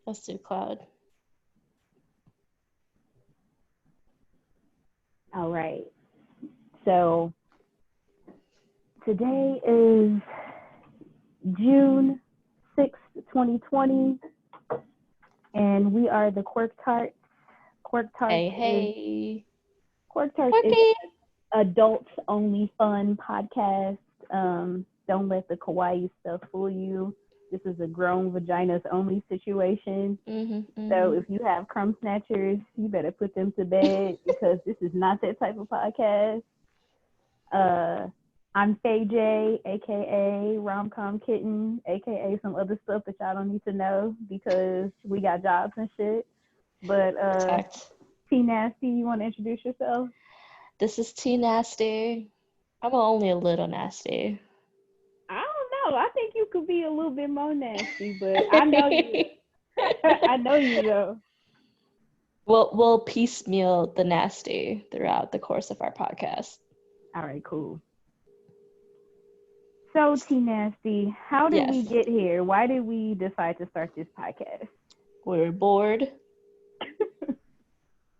Let's do Cloud. All right. So today is June 6th, 2020, and we are the Quirk Tarts. Quirk Tarts Hey. is Quirky. adults only fun podcast. Don't let the kawaii stuff fool you. This is a grown vaginas only situation. So if you have crumb snatchers, you better put them to bed because this is not that type of podcast. I'm Faye J, aka Romcom Kitten, aka some other stuff that y'all don't need to know because we got jobs and shit. But T Nasty, you want to introduce yourself? This is T Nasty. I'm only a little nasty. I don't know. I think you could be a little bit more nasty, but I know you. I know you though. We'll piecemeal the nasty throughout the course of our podcast. All right, cool. So T Nasty, how did we get here? Why did we decide to start this podcast? We were bored.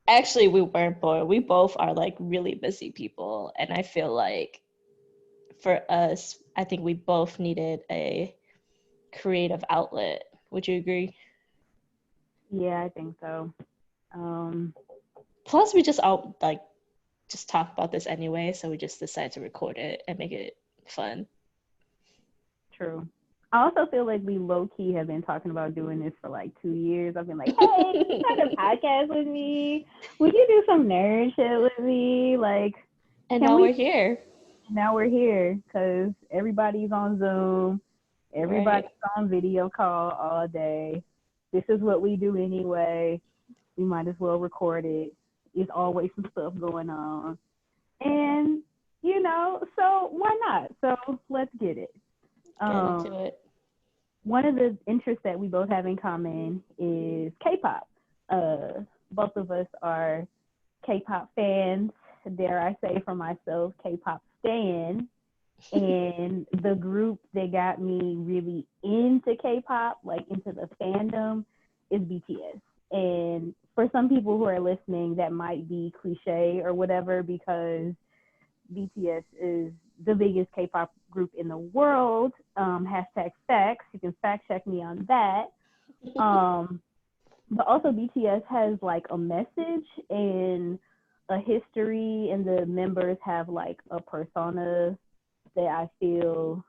Actually, we weren't bored. We both are like really busy people, and I feel like for us, I think we both needed a creative outlet. Would you agree? Yeah, I think so. Plus, we just just talk about this anyway, so we just decided to record it and make it fun. True. I also feel like we low-key have been talking about doing this for like 2 years. I've been like, hey, start a podcast with me. Would you do some nerd shit with me? Like, and now we're here. Now we're here because everybody's on Zoom. Everybody's on video call all day. This is what we do anyway. We might as well record it. There's always some stuff going on. And, so why not? So let's get it. Get into it. One of the interests that we both have in common is K-pop. Both of us are K-pop fans. Dare I say for myself, K-pop stan. And the group that got me really into K-pop, like into the fandom, is BTS. And for some people who are listening, that might be cliche or whatever because BTS is the biggest K-pop group in the world. Hashtag facts. You can fact check me on that. But also BTS has like a message and a history, and the members have like a persona that I feel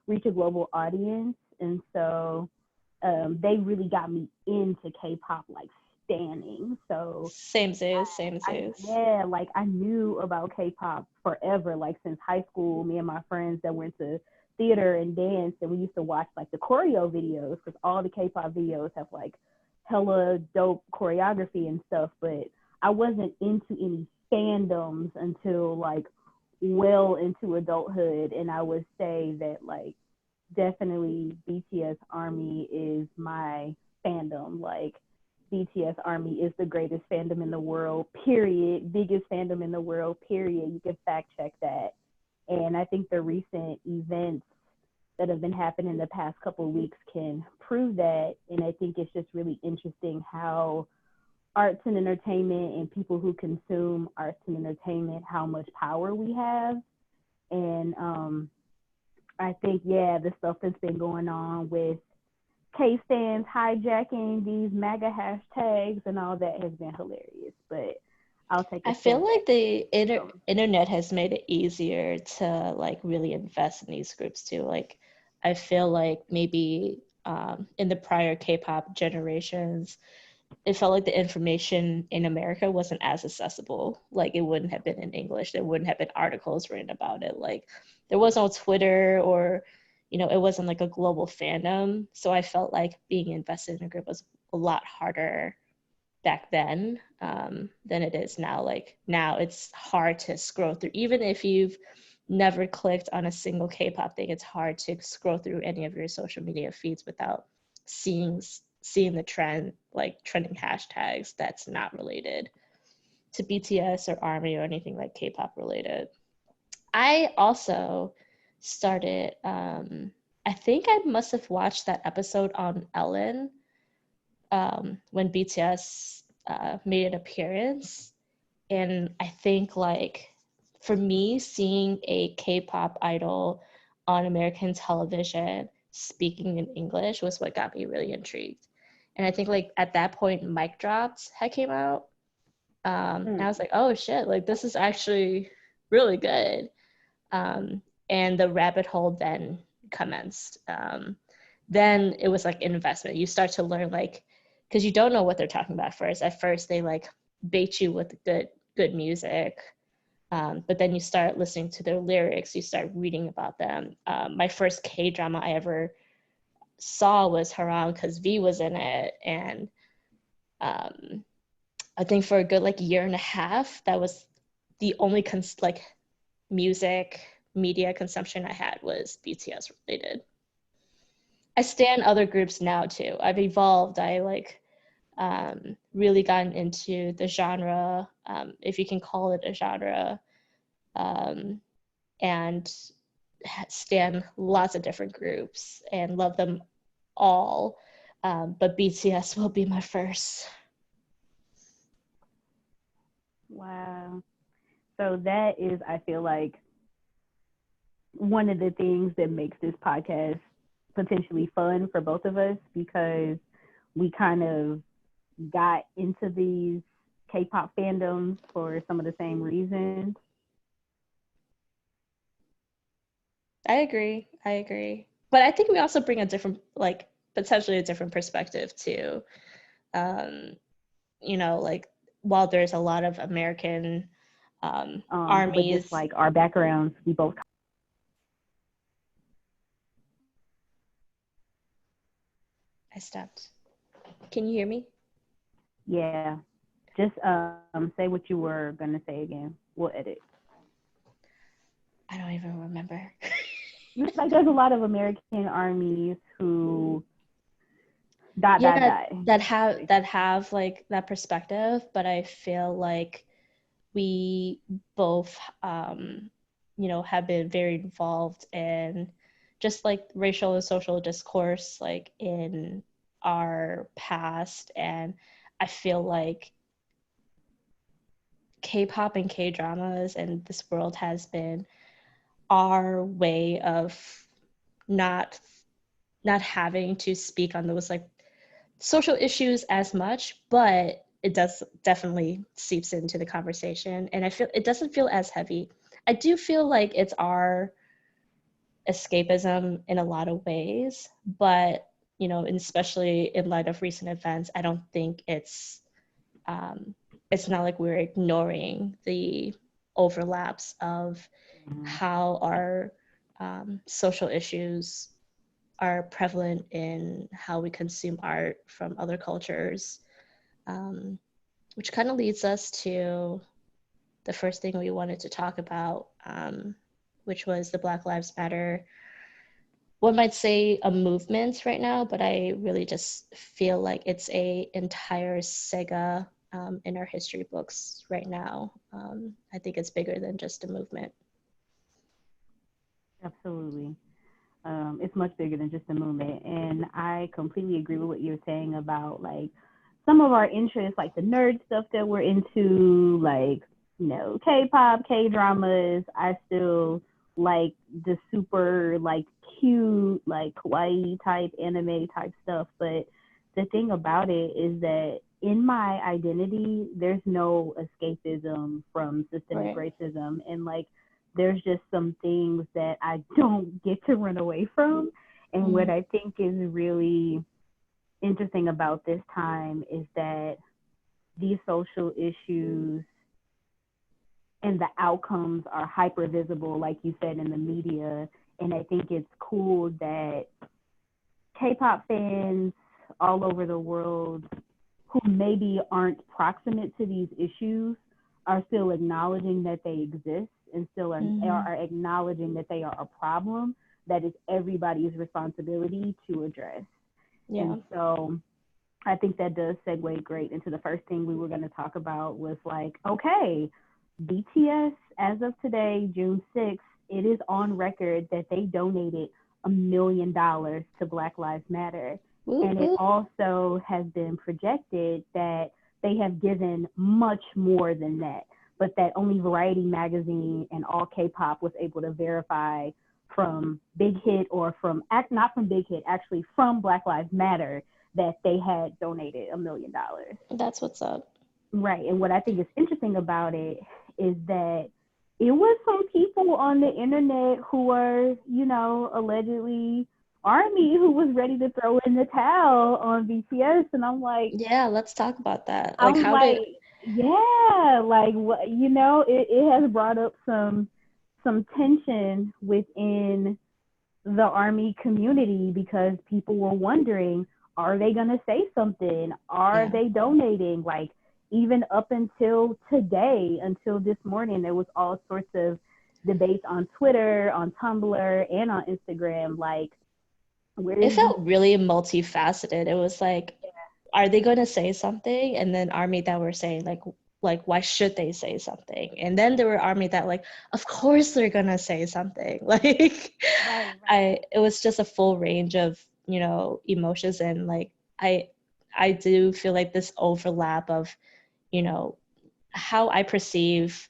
reach a global audience. And so they really got me into K-pop, like standing. So same as. Yeah, like I knew about K-pop forever, like since high school. Me and my friends that went to theater and dance, and we used to watch like the choreo videos because all the K-pop videos have like hella dope choreography and stuff. But I wasn't into any fandoms until like well into adulthood, and I would say that like definitely BTS Army is my fandom. Like BTS Army is the greatest fandom in the world, period. Biggest fandom in the world, period. You can fact check that. And I think the recent events that have been happening the past couple of weeks can prove that. And I think it's just really interesting how arts and entertainment and people who consume arts and entertainment, how much power we have. And I think, the stuff that's been going on with K-stands hijacking these MAGA hashtags and all that has been hilarious. But I feel like the internet has made it easier to like really invest in these groups too. Like I feel like maybe in the prior K-pop generations, it felt like the information in America wasn't as accessible. Like it wouldn't have been in English. There wouldn't have been articles written about it. Like there was no Twitter or, it wasn't like a global fandom. So I felt like being invested in a group was a lot harder back then than it is now. Like now it's hard to scroll through. Even if you've never clicked on a single K-pop thing, it's hard to scroll through any of your social media feeds without seeing the trend, like trending hashtags that's not related to BTS or ARMY or anything like K-pop related. I also started, I think I must have watched that episode on Ellen when BTS made an appearance. And I think like for me, seeing a K-pop idol on American television speaking in English was what got me really intrigued. And I think like at that point, Mic Drops had came out. And I was like, oh shit, like this is actually really good. And the rabbit hole then commenced. Then it was like an investment. You start to learn like, because you don't know what they're talking about first. At first, they like bait you with good music, but then you start listening to their lyrics. You start reading about them. My first K drama I ever saw was Haram because V was in it, and I think for a good like year and a half, that was the only like music media consumption I had was BTS related. I stan other groups now too. I've evolved. I like really gotten into the genre, if you can call it a genre, and stan lots of different groups and love them all. But BTS will be my first. Wow. So that is, I feel like, one of the things that makes this podcast potentially fun for both of us, because we kind of got into these K-pop fandoms for some of the same reasons. I agree. But I think we also bring a different, like potentially a different perspective too. You know, like while there's a lot of American But armies. just like our backgrounds, we both. I stopped. Can you hear me? Yeah. Just say what you were gonna say again. We'll edit. I don't even remember. Like there's a lot of American armies who that have like that perspective, but I feel like we both you know have been very involved in just like racial and social discourse like in our past, and I feel like K-pop and K-dramas and this world has been our way of not having to speak on those like social issues as much, but it does definitely seeps into the conversation, and I feel it doesn't feel as heavy. I do feel like it's our escapism in a lot of ways, but you know, and especially in light of recent events, I don't think it's not like we're ignoring the overlaps of how our social issues are prevalent in how we consume art from other cultures, which kind of leads us to the first thing we wanted to talk about, which was the Black Lives Matter. One might say a movement right now, but I really just feel like it's a entire saga in our history books right now. I think it's bigger than just a movement. Absolutely. It's much bigger than just a movement. And I completely agree with what you're saying about like some of our interests, like the nerd stuff that we're into, like, you know, K-pop, K-dramas. I still like the super like cute, like kawaii type anime type stuff. But the thing about it is that in my identity, there's no escapism from systemic racism. And like there's just some things that I don't get to run away from. And what I think is really interesting about this time is that these social issues and the outcomes are hyper visible, like you said, in the media. And I think it's cool that K-pop fans all over the world who maybe aren't proximate to these issues are still acknowledging that they exist and still are acknowledging that they are a problem that is everybody's responsibility to address. Yeah. And so I think that does segue great into the first thing we were going to talk about was like, okay, BTS, as of today, June 6th, it is on record that they donated $1 million to Black Lives Matter. And it also has been projected that they have given much more than that, but that only Variety magazine and all K-pop was able to verify from Big Hit, or from, not from Big Hit, actually from Black Lives Matter, that they had donated $1 million. That's what's up. Right. And what I think is interesting about it is that it was some people on the internet who were, you know, allegedly ARMY, who was ready to throw in the towel on BTS. And I'm like, Yeah, let's talk about that. Like, I'm how did, like, yeah, like, what, you know, it has brought up some tension within the ARMY community, because people were wondering, are they going to say something? Are yeah. they donating? Like, even up until today, until this morning, there was all sorts of debates on Twitter, on Tumblr, and on Instagram. Like, where It is felt really multifaceted. It was like, are they going to say something? And then ARMY that were saying like why should they say something? And then there were ARMY that like, of course they're going to say something. Like, right. it was just a full range of, you know, emotions. And like, I do feel like this overlap of, you know, how I perceive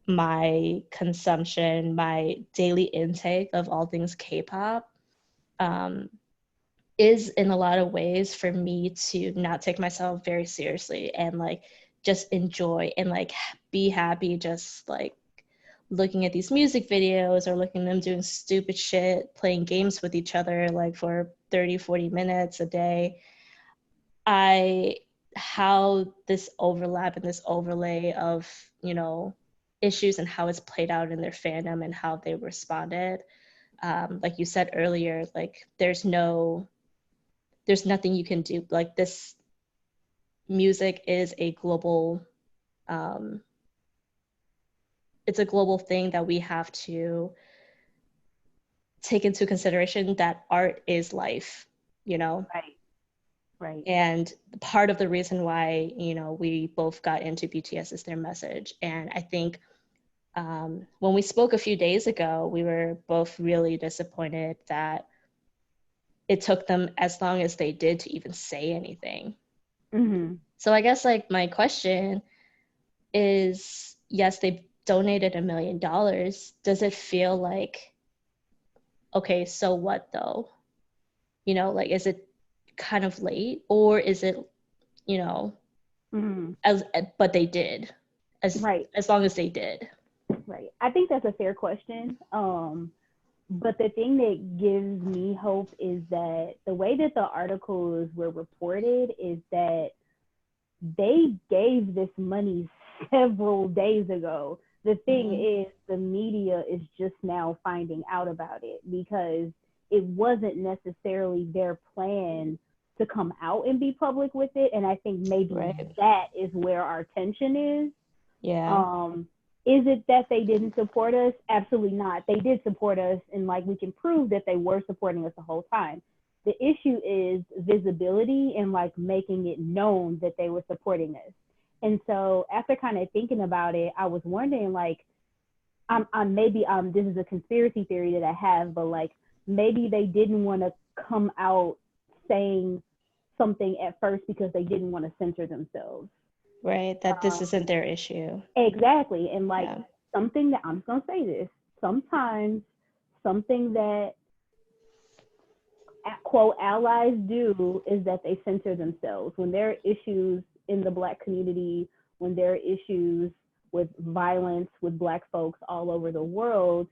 my consumption, my daily intake of all things K-pop, um, is in a lot of ways for me to not take myself very seriously and like just enjoy and like be happy just like looking at these music videos or looking at them doing stupid shit, playing games with each other like for 30, 40 minutes a day. I how this overlap and this overlay of, you know, issues and how it's played out in their fandom and how they responded. Like you said earlier, like there's nothing you can do. Like this music is a global, um, it's a global thing that we have to take into consideration, that art is life, you know? Right. Right. And part of the reason why, you know, we both got into BTS is their message. And I think when we spoke a few days ago, we were both really disappointed that it took them as long as they did to even say anything. Mm-hmm. So I guess like my question is, yes, they donated $1 million. Does it feel like, okay, so what though? You know, like, is it kind of late, or is it, you know, Mm-hmm. as but they did, Right. as long as they did. Right. I think that's a fair question. But the thing that gives me hope is that the way that the articles were reported is that they gave this money several days ago. The thing is, the media is just now finding out about it, because it wasn't necessarily their plan to come out and be public with it. And I think maybe Right. that is where our tension is. Yeah. Is it that they didn't support us? Absolutely not. They did support us, and like, we can prove that they were supporting us the whole time. The issue is visibility and like making it known that they were supporting us. And so after kind of thinking about it, I was wondering, like, I'm maybe this is a conspiracy theory that I have, but like, maybe they didn't want to come out saying something at first because they didn't want to censor themselves. Right. That this isn't their issue. Exactly. And like, Yeah. something that, I'm just going to say this, sometimes something that quote allies do is that they censor themselves when there are issues in the Black community, when there are issues with violence with Black folks all over the world.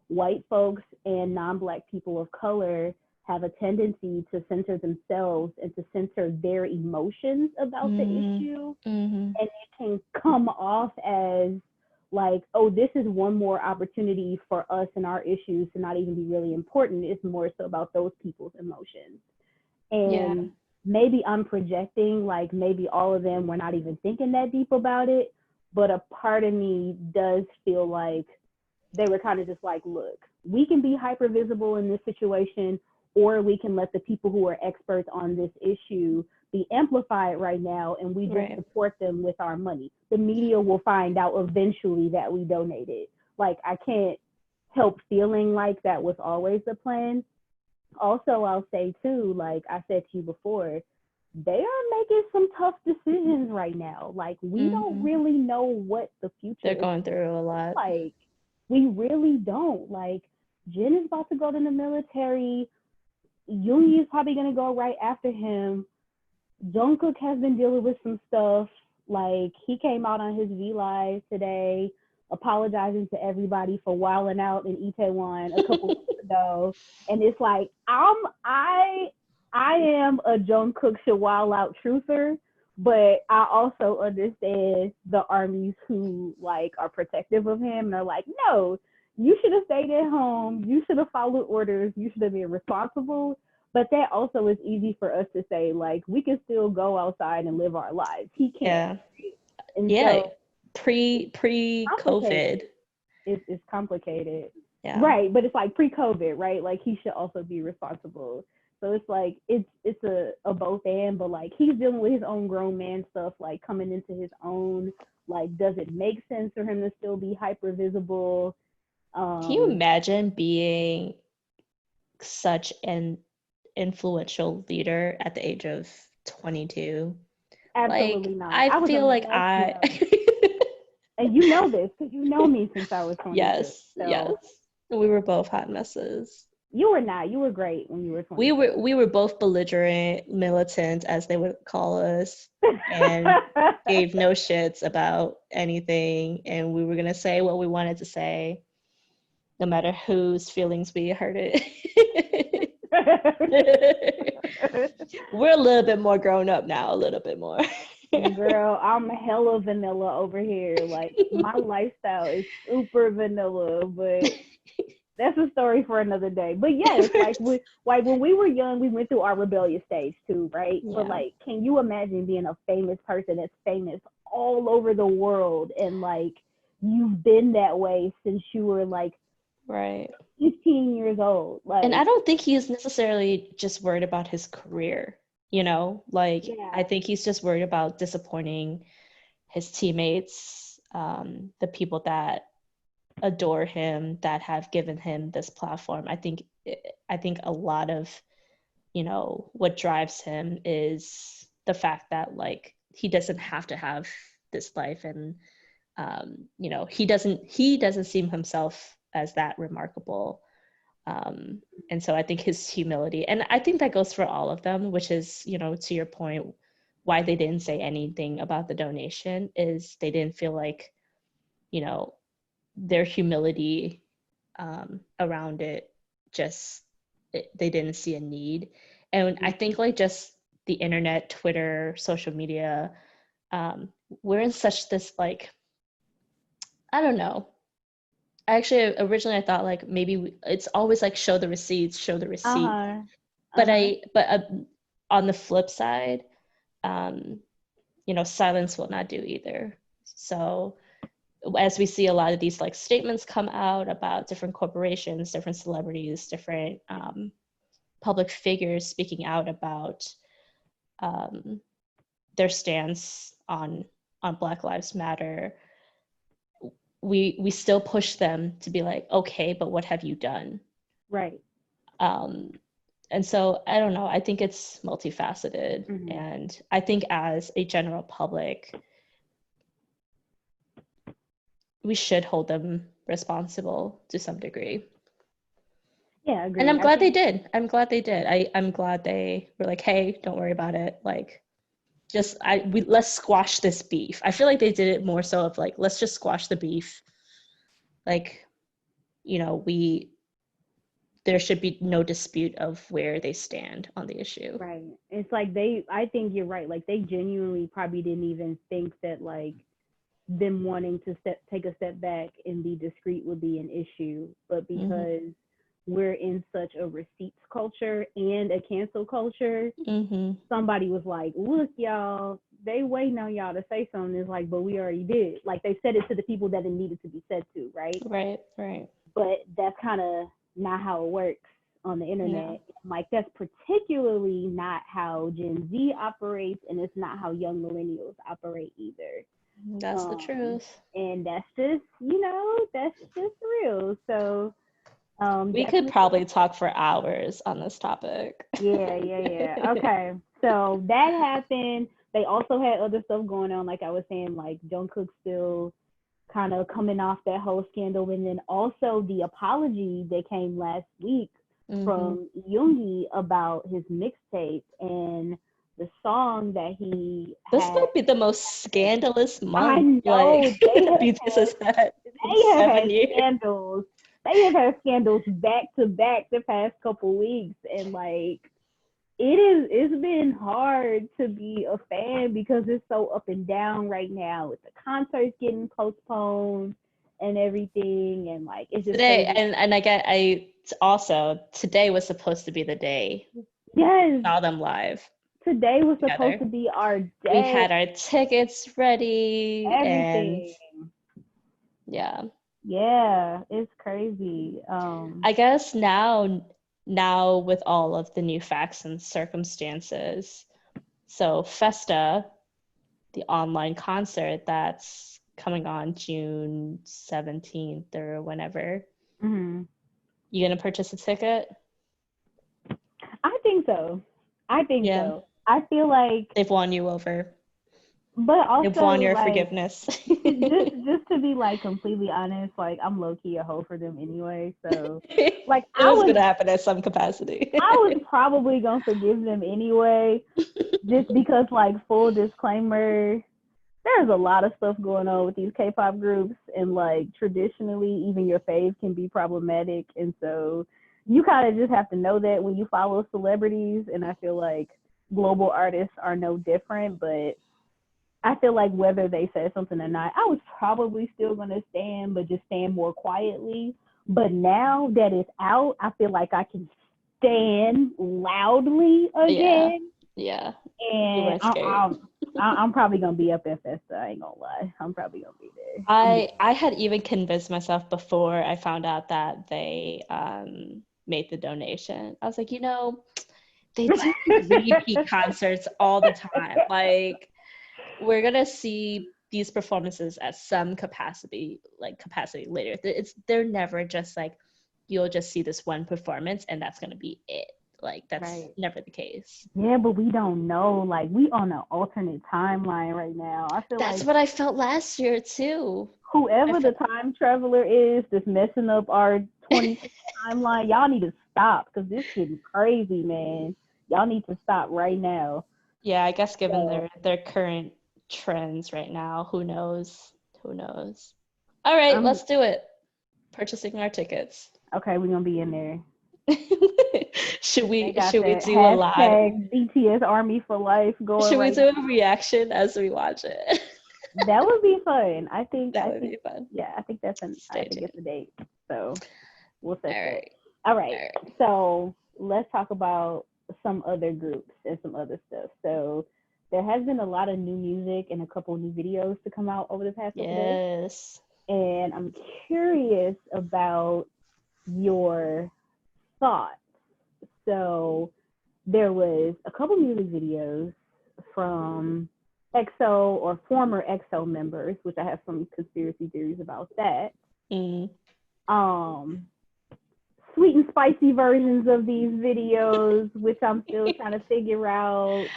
White folks and non-Black people of color have a tendency to censor themselves and to censor their emotions about the issue. Mm-hmm. And it can come off as like, oh, this is one more opportunity for us and our issues to not even be really important. It's more so about those people's emotions. Yeah. And maybe I'm projecting, like, maybe all of them were not even thinking that deep about it, but a part of me does feel like they were kind of just like, look, we can be hyper visible in this situation, or we can let the people who are experts on this issue be amplified right now, and we just support them with our money. The media will find out eventually that we donated. Like, I can't help feeling like that was always the plan. Also, I'll say too, like I said to you before, they are making some tough decisions right now. Like we don't Mm-hmm. really know what the future They're is going through a lot. like. We really don't. Like Jen is about to go to the military. Yoongi is probably gonna go right after him. Jungkook has been dealing with some stuff. Like he came out on his V Live today, apologizing to everybody for wilding out in Itaewon a couple weeks ago. And it's like I am a Jungkook should wild out truther, but I also understand the armies who like are protective of him and are like, no, you should have stayed at home. You should have followed orders. You should have been responsible, but that also is easy for us to say, like, we can still go outside and live our lives. He can't. Yeah. And Yeah. so Pre-COVID. complicated. It's complicated. Yeah. Right. But it's like pre-COVID, right? Like he should also be responsible. So it's like it's a both and, but like he's dealing with his own grown man stuff, like coming into his own. Like, does it make sense for him to still be hyper visible? Can you imagine being such an influential leader at the age of 22? Absolutely Like, not. I I was a feel like mess, I yeah. And you know this because you know me since I was 22. yes, yes. So We were both hot messes. you were not. You were great when you were We 22. were both belligerent, militant, as they would call us, and gave no shits about anything. And we were gonna say what we wanted to say, no matter whose feelings we hurted. We're a little bit more grown up now, a little bit more. Girl, I'm hella vanilla over here. Like my lifestyle is super vanilla, but that's a story for another day. But yes, like when we were young, we went through our rebellious stage too, right? But Yeah, like, can you imagine being a famous person that's famous all over the world and like you've been that way since you were like right. 15 years old? And I Like, don't think he's necessarily just worried about his career, Like, I yeah, think he's just worried about disappointing his teammates, the people that adore him, that have given him this platform. I think a lot of, what drives him is the fact that like he doesn't have to have this life, and he doesn't see himself as that remarkable. And so I think his humility, and I think that goes for all of them, which is, to your point, why they didn't say anything about the donation is they didn't feel like, you know, their humility around it, they didn't see a need. And I think like just the internet, Twitter, social media, we're in such this like, I don't know. Actually, originally I thought like maybe it's always like show the receipts, show the receipts. uh-huh, But uh-huh, on the flip side, um, silence will not do either. So as we see a lot of these like statements come out about different corporations, different celebrities, different public figures speaking out about um, their stance on Black Lives Matter, we still push them to be like, okay, but what have you done? right. Um, and so I don't know. I think it's multifaceted, Mm-hmm. and I think as a general public, we should hold them responsible to some degree. Yeah, And agreed. I'm I glad they think did. I'm glad they did. I'm glad they were like, hey, don't worry about it. Like, let's squash this beef. I feel like they did it more so of like, let's just squash the beef. Like, we there should be no dispute of where they stand on the issue. right. It's like I think you're right. Like they genuinely probably didn't even think that like them wanting to take a step back and be discreet would be an issue, but Mm-hmm. because we're in such a receipts culture and a cancel culture, Mm-hmm. somebody was like, "Look, y'all, they waiting on y'all to say something." It's like, but we already did. Like they said it to the people that it needed to be said to, right? Right, right. But that's kind of not how it works on the Yeah, internet. Like that's particularly not how Gen Z operates, and it's not how young millennials operate either. that's the truth. And that's just, that's just real. So We could Definitely. probably talk for hours on this topic. Yeah. Okay. So that happened. They also had other stuff going on, like I was saying, like Jungkook still kind of coming off that whole scandal, and then also the apology that came last week Mm-hmm. from Yoongi about his mixtape and the song that he This had. might be the most scandalous I month like know BTS has had in they have had 7 years. scandals. They have had scandals back to back the past couple weeks, and like it's been hard to be a fan because it's so up and down right now with the concerts getting postponed and everything, and like it's just Today, crazy. and I also today was supposed to be the day we Yes, saw them live today was supposed together. to be our We day. had our tickets ready, and Everything. yeah, Yeah, it's crazy. I guess now with all of the new facts and circumstances, so Festa, the online concert that's coming on June 17th or whenever, Mm-hmm. you gonna purchase a ticket? I think so. I think Yeah, so. I feel like, they've won you over. but They've won also your like forgiveness. just to be like completely honest, like I'm low key a hoe for them anyway. So like It was gonna happen at some capacity. I was probably gonna forgive them anyway, just because like full disclaimer, there's a lot of stuff going on with these K-pop groups, and like traditionally, even your fave can be problematic, and so you kind of just have to know that when you follow celebrities, and I feel like global artists are no different, but I feel like whether they said something or not, I was probably still gonna stand, but just stand more quietly. But now that it's out, I feel like I can stand loudly Yeah, again, yeah. You and weren't scared. I'm probably gonna be up at Festa. I ain't gonna lie, I'm probably gonna be there. I had even convinced myself before I found out that they made the donation. I was like, they do repeat concerts all the time. Like, we're gonna see these performances at some capacity later. They're never just like you'll just see this one performance and that's gonna be it. Like, that's Right. never the case. Yeah, but we don't know. Like we on an alternate timeline right now. I feel That's like what I felt last year too. I whoever the felt time traveler is that's messing up our 2020 timeline, y'all need to stop because this getting crazy, man. Y'all need to stop right now. Yeah, I guess given So, their current trends right now, who knows? Who knows? All right, I'm let's do it. Purchasing our tickets. okay. We're gonna be in there. should They we got should we that do a live hashtag BTS Army for life going should we right do a now. reaction as we watch it? That would be fun. I think. That I would think. be fun. Yeah, I think that's an. I Stay think it's a tuned. date. So we'll set All that. right. All All right. right. So let's talk about some other groups and some other stuff. So there has been a lot of new music and a couple of new videos to come out over the past couple of days, Yes. and I'm curious about your thoughts. So there was a couple music videos from EXO or former EXO members, which I have some conspiracy theories about that. Mm. Um, Sweet and spicy versions of these videos, which I'm still trying to figure out.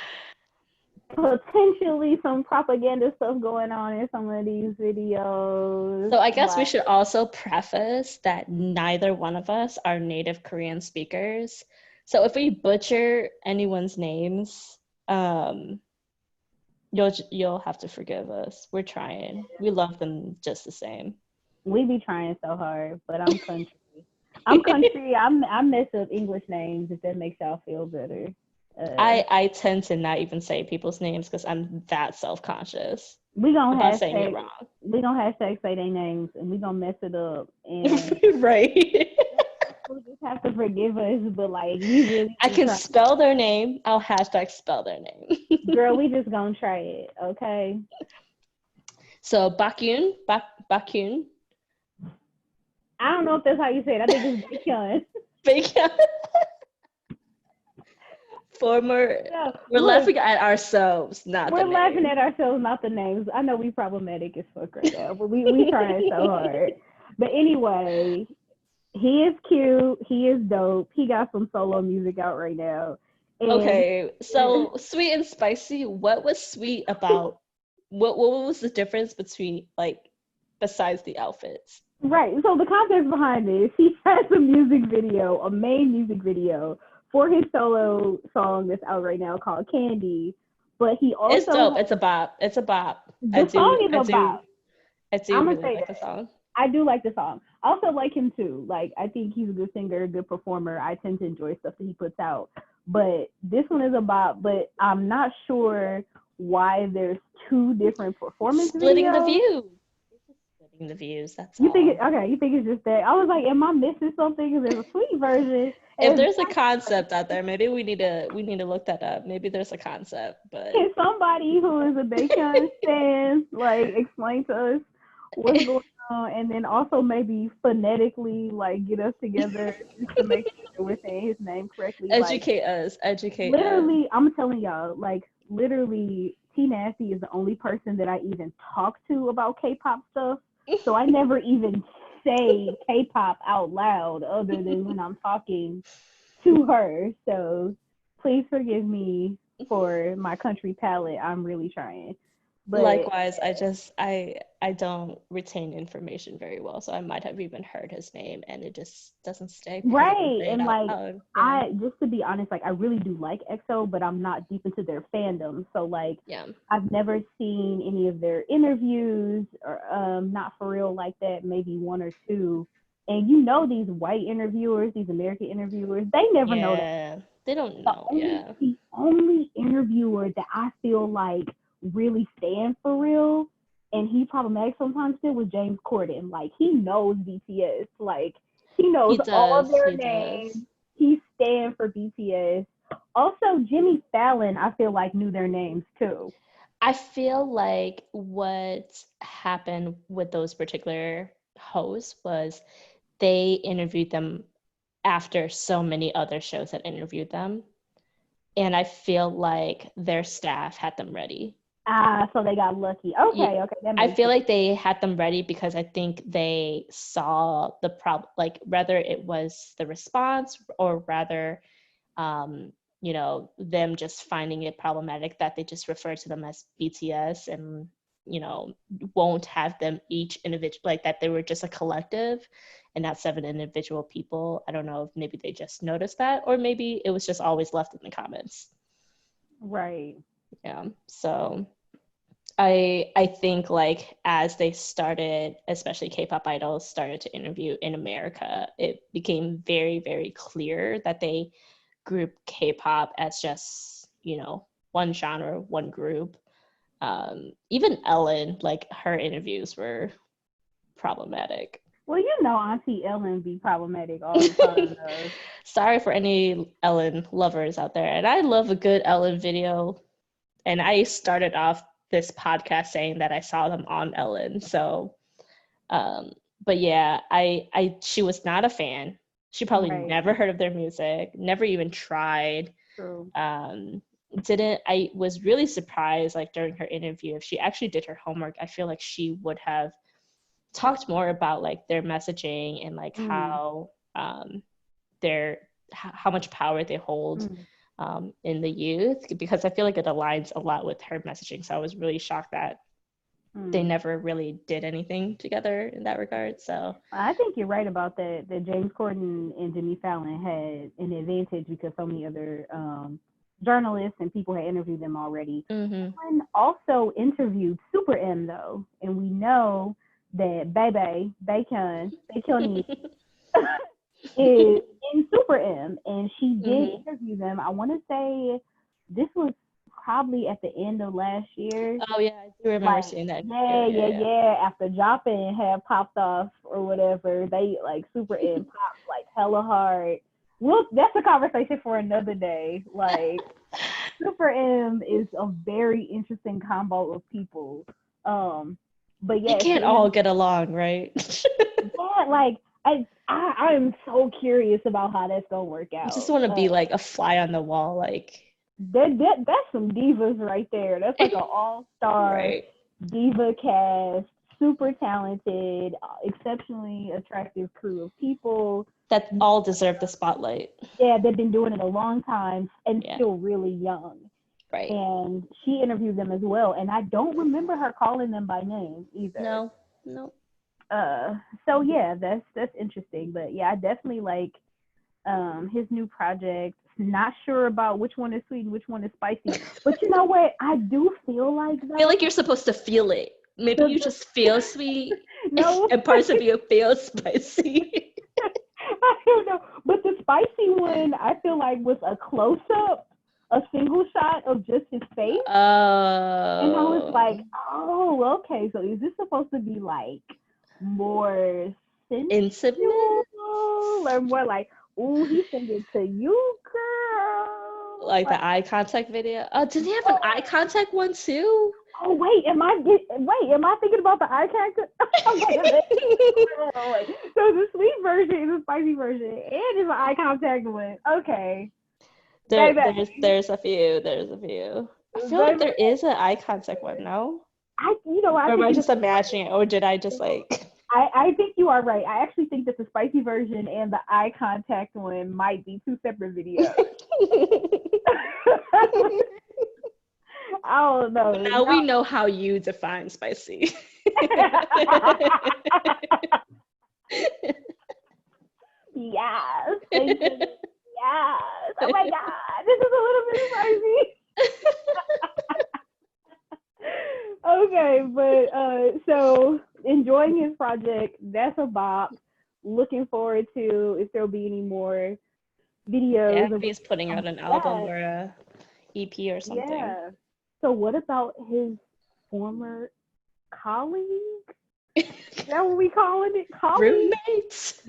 Potentially some propaganda stuff going on in some of these videos. So I guess we Like, should also preface that neither one of us are native Korean speakers. So if we butcher anyone's names, um, you'll have to forgive us. We're trying. We love them just the same. we be trying so hard, but I'm country. I'm country. I mess up English names if that makes y'all feel better. I tend to not even say people's names because I'm that self-conscious We gonna about saying it hashtag wrong. we gonna hashtag say their names and we gonna mess it up and Right. people just have to forgive us. But like we really I be can trying. spell their name. I'll hashtag spell their name. Girl, we just gonna try it, okay? So Bakyun, I don't know if that's how you say it. I think it's Baekhyun. Baekhyun, former. No, We're look, laughing at ourselves, not the we're laughing name. at ourselves, not the names. I know we problematic as fuck right now, but we trying so hard. But anyway, He is cute. He is dope. He got some solo music out right now. And Okay, so sweet and spicy, what was sweet about what was the difference between like besides the outfits? right. So the context behind this, he has a music video, a main music video for his solo song that's out right now called Candy. But he It's also dope. has, It's a bop. It's a bop. the song is about. I do I'm gonna really say like the that. song. I do like the song. I also like him too. Like I think he's a good singer, a good performer. I tend to enjoy stuff that he puts out. But this one is about. But I'm not sure why there's two different performance Splitting the videos. views. It's just splitting the views, that's You think all. it, okay? You think it's just that? I was like, am I missing something? Because there's a sweet version If and there's a concept out there, maybe we need to look that up. Maybe there's a concept, but can somebody who is a Bacon fan like explain to us what's going on, and then also maybe phonetically like get us together just to make sure we're saying his name correctly. Like educate us, educate us. literally, I'm telling y'all, like literally, T Nasty is the only person that I even talk to about K-pop stuff. So I never even say K-pop out loud other than when I'm talking to her. So please forgive me for my country palette. I'm really trying. But Likewise, I don't retain information very well, so I might have even heard his name and it just doesn't stick because I don't right, say it and out like loud. Yeah. I just to be honest, like I really do like EXO, but I'm not deep into their fandom. So like Yeah. I've never seen any of their interviews or not for real like that, maybe one or two. And you know these white interviewers, these American interviewers, they never know that. Yeah. They don't the know. only Yeah. the only interviewer that I feel like really stand for real, and he problematic sometimes still was James Corden. Like he knows BTS. Like he knows He all does. their He names. does. He stand for BTS. Also, Jimmy Fallon, I feel like knew their names too. I feel like what happened with those particular hosts was they interviewed them after so many other shows had interviewed them. And I feel like their staff had them ready. Ah, so they got lucky. Yeah, Okay, okay, that I makes feel sense. like they had them ready because I think they saw the problem, like whether it was the response or rather, um, them just finding it problematic that they just refer to them as BTS and, won't have them each individual, like that they were just a collective and not seven individual people. I don't know if maybe they just noticed that or maybe it was just always left in the comments. Right. Yeah. So I think like as they started, especially K-pop idols started to interview in America, it became very, very clear that they group K-pop as just, one genre, one group. Even Ellen, like her interviews were problematic. Well, you know, Auntie Ellen be problematic all the time, though. Sorry for any Ellen lovers out there. And I love a good Ellen video. And I started off this podcast saying that I saw them on Ellen. So, but yeah, she was not a fan. She probably Right. never heard of their music, never even tried. True. Didn't I was really surprised like during her interview if she actually did her homework. I feel like she would have talked more about like their messaging and like Mm. how their how much power they hold Mm. in the youth because I feel like it aligns a lot with her messaging. So I was really shocked that they Mm. never really did anything together in that regard. So I think you're right about that. That James Corden and Jimmy Fallon had an advantage because so many other journalists and people had interviewed them already. mm-hmm. Ellen also interviewed Super M though, and we know that Bebe Bacon Bacon is in Super M, and she did mm-hmm. interview them. I want to say this was probably at the end of last year. Oh yeah, I do remember Like, seeing that yeah, interview. yeah, Yeah, yeah. After Jopping had popped off or whatever, they like Super M popped like hella hard. Well, that's a conversation for another day. Like Super M is a very interesting combo of people. Um, but they yes, the can't all interview. get along, right? Yeah, like I am so curious about how that's gonna work I just out. want to be like a fly on the wall, like That's some divas right there. That's like an all star right. diva cast. super talented, exceptionally attractive crew of people that all deserve the spotlight. Yeah, they've been doing it a long time and Yeah. still really young. Right. And she interviewed them as well. And I don't remember her calling them by name either. No. So yeah, that's interesting. But yeah, I definitely like his new project. Not sure about which one is sweet and which one is spicy. But you know what? I do feel like I feel like you're supposed to feel it. Maybe you just feel sweet. No. And parts of you feel spicy. I don't know. But the spicy one, I feel like was a close up, a single shot of just his face. And I was like, oh, okay. So is this supposed to be like more intimate? Or more like, ooh, he sent it to you, girl? Like the eye contact video? Oh, did he have an eye contact one too? Oh wait, am I thinking about the eye contact? So the sweet version is a spicy version, and it's an eye contact one. Okay. There's a few. I feel like there is an eye contact one, no? Or am I just imagining it? Or did I just like... I think you are right. I actually think that the spicy version and the eye contact one might be two separate videos. I don't know. Now we know how you define spicy. Yes. Thank you. Yes. Oh my God. This is a little bit spicy. Okay, but so enjoying his project. That's a bop. Looking forward to if there'll be any more videos. Yeah, if he's putting out an album or a EP or something. Yeah. So what about his former colleague? Is that what we calling it? Colleague?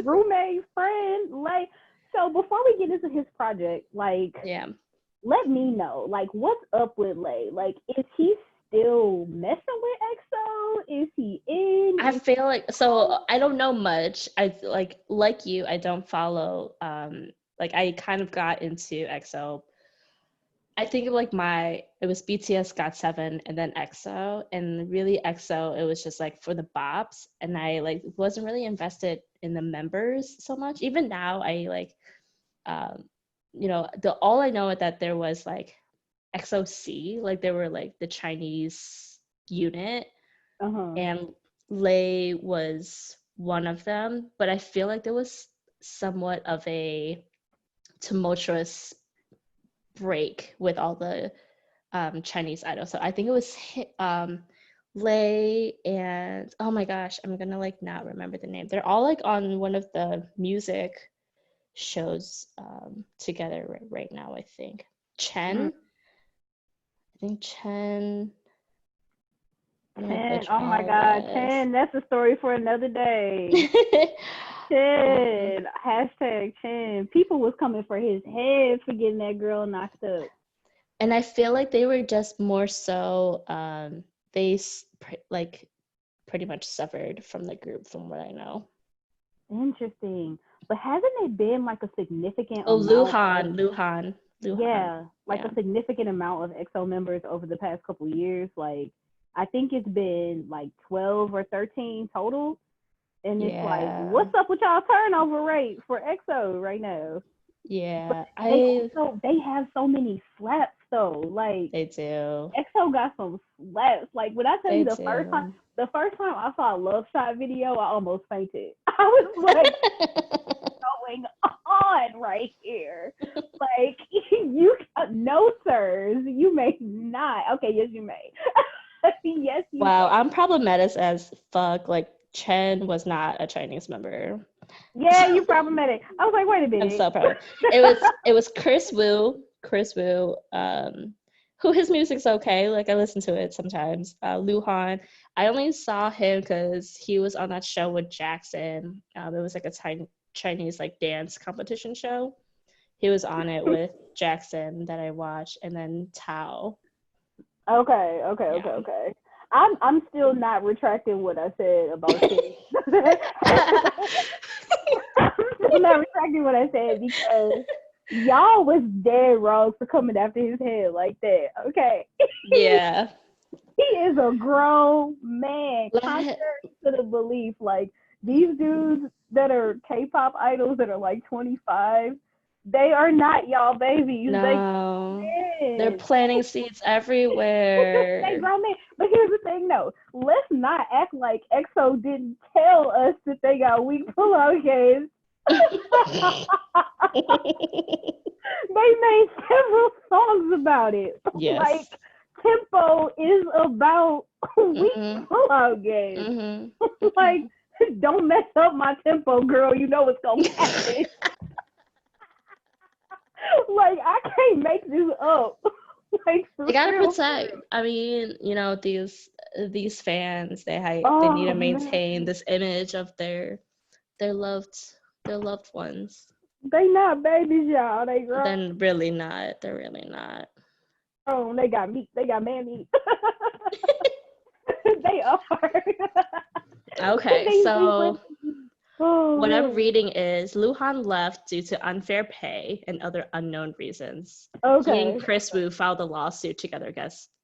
Roommate, friend. Like, so before we get into his project, like, let me know, like, what's up with Lay? Like, is he still messing with EXO? Is he in? I feel like, so I don't know much. I like you, I don't follow, like I kind of got into EXO. I think like it was BTS, GOT7, and then EXO, and really EXO, it was just like for the bops, and I like wasn't really invested in the members so much. Even now, I like, all I know is that there was like XOC, like they were like the Chinese unit, and Lay was one of them, but I feel like there was somewhat of a tumultuous break with all the Chinese idols. So I think it was Lay and, oh my gosh, I'm gonna like not remember the name. They're all like on one of the music shows together right now, I think. Chen. I think Chen. Oh my God, Chen, that's a story for another day. Chen, hashtag Chen. People was coming for his head for getting that girl knocked up. And I feel like they were just more so, they like pretty much severed from the group from what I know. Interesting. But hasn't it been like a significant Luhan. Yeah, like a significant amount of EXO members over the past couple of years. Like, I think it's been like 12 or 13 total. And it's like, what's up with y'all turnover rate for EXO right now? Yeah. They have so many slaps though. Like, they do. EXO got some slaps. Like, when I tell you the first time I saw a Love Shot video, I almost fainted. I was like, what's going on right here? Like, no, sirs, you may not. Okay, yes, you may. Yes, you Wow, may. I'm problematic as fuck. Like, Chen was not a Chinese member. Yeah, you problematic. I was like, wait a minute. I'm so proud. It was Chris Wu, who his music's okay. Like, I listen to it sometimes. Luhan, I only saw him because he was on that show with Jackson. It was like a Chinese like dance competition show. He was on it with Jackson that I watched, and then Tao. Okay. I'm still not retracting what I said about Chen. I'm still not retracting what I said because y'all was dead wrong for coming after his head like that. Okay. Yeah. He is a grown man. to the belief. Like these dudes that are K-pop idols that are like 25, they are not y'all babies. No. They're Men. planting seeds They everywhere. grown men. But here's the thing, though. Let's not act like EXO didn't tell us that they got weak pullout games. They made several songs about it. Like Yes. Tempo is about weak Mhm. pullout games. Mhm. Like Mhm. don't mess up my tempo, girl. You know what's gonna happen. Like I can't make this up. Like They for gotta real, for protect. real. I mean, these fans, they need Oh to maintain man, this image of their loved their loved ones. they not babies, y'all. They grown. Then really not. They're really not. They got meat. They got man meat. They are. Okay, They so really. Oh what I'm man. reading is Luhan left due to unfair pay and other unknown reasons. He and Okay. Chris Wu filed a lawsuit together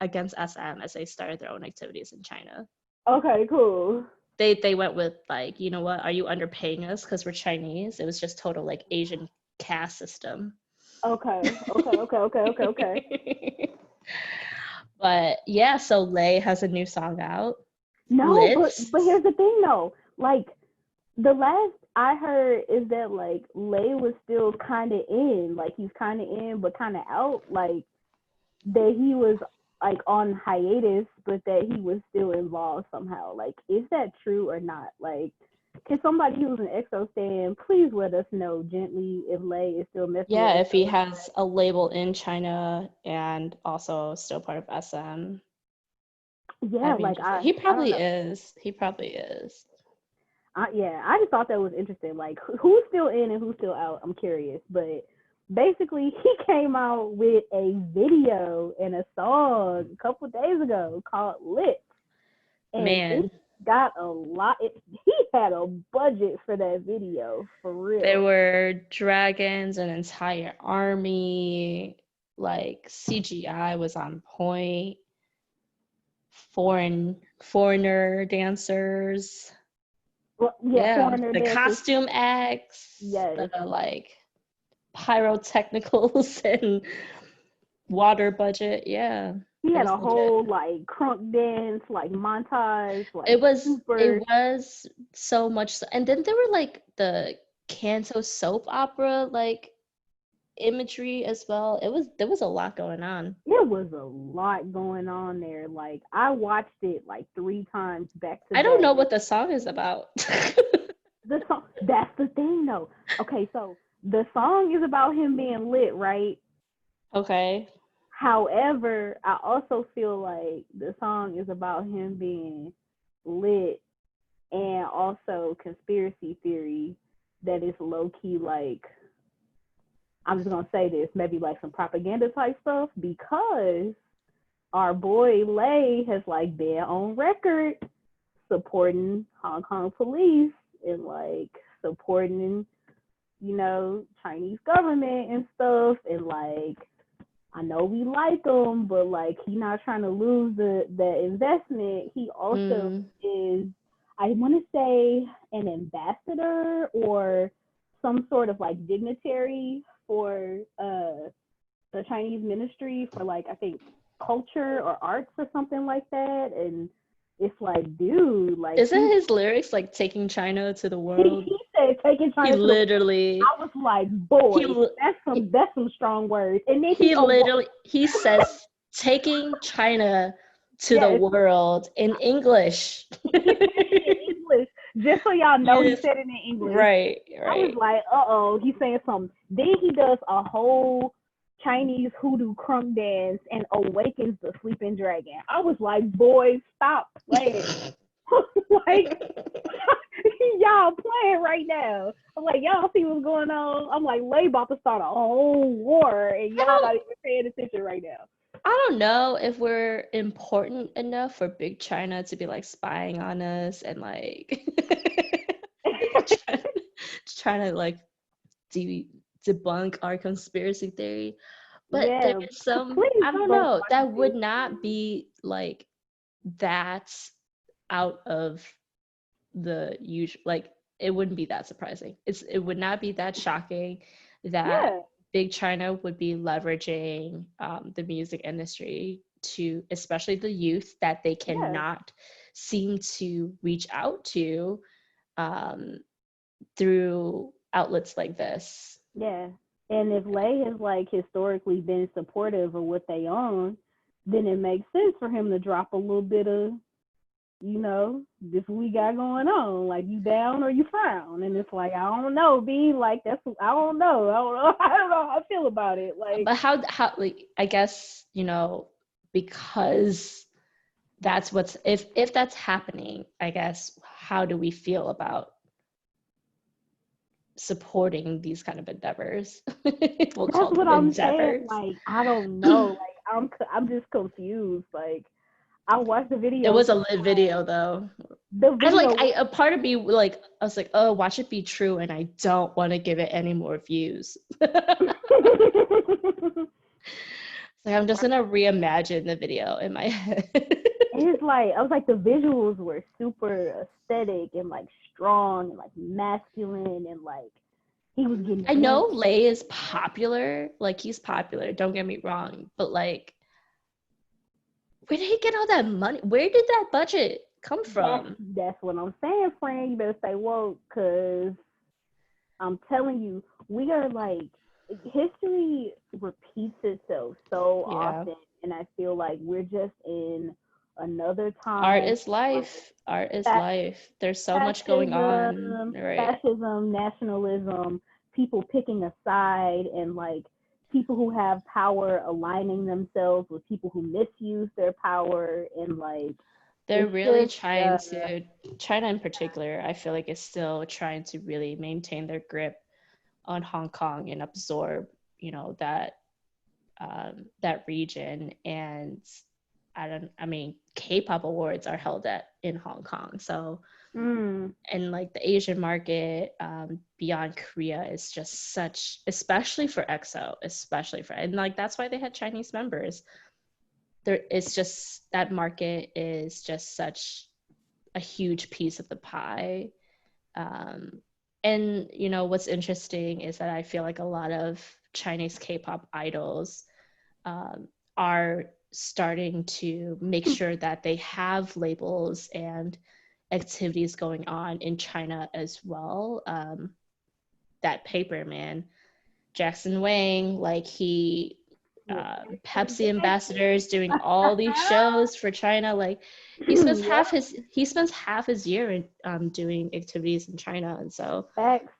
against SM as they started their own activities in China. Okay. Cool. They went with like, you know what, are you underpaying us because we're Chinese? It was just total like Asian caste system. Okay. Okay. Okay. Okay. Okay. Okay. But yeah, so Lay has a new song out. No, Lit. but here's the thing though. Like the last I heard is that like Lay was still kind of in. Like he's kind of in, but kind of out. Like that he was like on hiatus, but that he was still involved somehow. Like, is that true or not? Like, can somebody who's an EXO stan please let us know gently if Lay is still messing with Yeah, if he EXO? has a label in China and also still part of SM. Yeah, That'd be like interesting. I don't know. He probably is. Yeah, I just thought that was interesting. Like, who's still in and who's still out? I'm curious, but basically, he came out with a video and a song a couple days ago called "Lit," and it Man, got a lot. He had a budget for that video for there real. were dragons, an entire army, like CGI was on point, foreigner dancers. Well, yeah, Yeah, foreigner the dancers. costume acts, Yes, the like pyrotechnicals and water budget. Yeah, he it had was a legit. whole like crunk dance, like montage, like It super. was so much so. And then there were like the Canto soap opera like imagery as well. There was a lot going on. It was a lot going on there. Like I watched it like 3 times back to I don't back. know what the song is about. The song. That's the thing, though. Okay, so the song is about him being lit, right? Okay. However, I also feel like the song is about him being lit and also conspiracy theory that is low key like I'm just gonna say this, maybe like some propaganda type stuff because our boy Lay has like been on record supporting Hong Kong police and like supporting, Chinese government and stuff. And like, I know we like him, but like, he not trying to lose the investment. He also Mm. is, I want to say, an ambassador or some sort of like dignitary for the Chinese ministry for like I think culture or arts or something like that. And it's like, dude, like Isn't his lyrics like taking China to the world? he said taking He China to the world. literally I was like, he boy, li- that's some strong words. And then he literally he says taking China to the yes, world in English. he said it in English. Just so y'all know, he Yes, said it in English. right, I was right. like, he's saying something. Then he does a whole Chinese hoodoo crumb dance and awakens the sleeping dragon. I was like, boys, stop playing. Like, y'all playing right now. I'm like, y'all see what's going on? I'm like, Lay about to start a whole war and I y'all don't not even paying attention right now. I don't know if we're important enough for Big China to be like spying on us and like trying, trying to like de- debunk our conspiracy theory. But Yeah, there's some, please I don't debunk know, my that would conspiracy not theory. be like that out of the usual, like it wouldn't be that surprising. It would not be that shocking that Yeah, Big China would be leveraging the music industry to, especially the youth that they yeah, cannot seem to reach out to um, through outlets like this. yeah. And if Lay has like historically been supportive of what they own, then it makes sense for him to drop a little bit of, this we got going on. Like, you down or you frown. And it's like, I don't know, B, like that's I don't know. I don't know how I feel about it. Like, But how like I guess, because that's what's, if that's happening, I guess, how do we feel about supporting these kind of endeavors? We'll that's call what them I'm saying. endeavors. Like, I don't know. Like, I'm just confused. Like, I watched the It video was a sometimes. lit video though. The video I was a part of me, like, I was like, oh, watch it be true, and I don't want to give it any more views. Like, I'm just gonna reimagine the video in my head. it's like I was like the visuals were super aesthetic and like strong and like masculine and like he was getting I beat. know Lay is popular, like he's popular, don't get me wrong, but like, where did he get all that money? Where did that budget come from? That's what I'm saying, friend. You better stay woke, cause I'm telling you, we are like history repeats itself so Yeah. often, and I feel like we're just in another Art time. is life. Art is That life. There's so much going on. fascism, Right. fascism, nationalism, people picking a side, and like people who have power aligning themselves with people who misuse their power, and like They're it's really just trying to, China in particular, I feel like is still trying to really maintain their grip on Hong Kong and absorb, that that region. And I mean, K-pop awards are held in Hong Kong. So, mm, and like the Asian market beyond Korea is just such, especially for EXO, and like that's why they had Chinese members. There, it's just that market is just such a huge piece of the pie. Um, and what's interesting is that I feel like a lot of Chinese K-pop idols are starting to make sure that they have labels and activities going on in China as well. That paper man, Jackson Wang, like Pepsi ambassadors doing all these shows for China. Like yeah, he spends half his year in doing activities in China, and so, facts.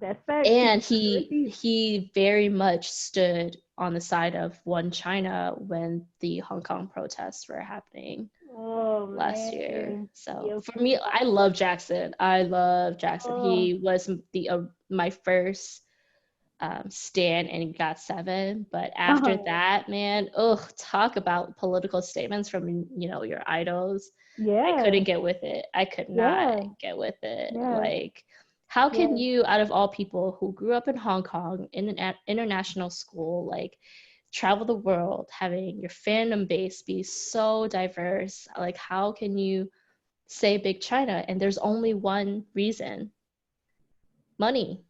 That's facts. He and got the receipts. he very much stood on the side of one China when the Hong Kong protests were happening Oh last year. man, So yo, for me, I love Jackson. I love Jackson. oh, He was the my first stan and GOT7. But after that, man, talk about political statements from your idols. I yeah, couldn't get with it. I could not yeah, get with it. yeah, Like, how can yeah. you, out of all people who grew up in Hong Kong in an international school, like travel the world, having your fandom base be so diverse, like how can you say Big China? And there's only one reason: money.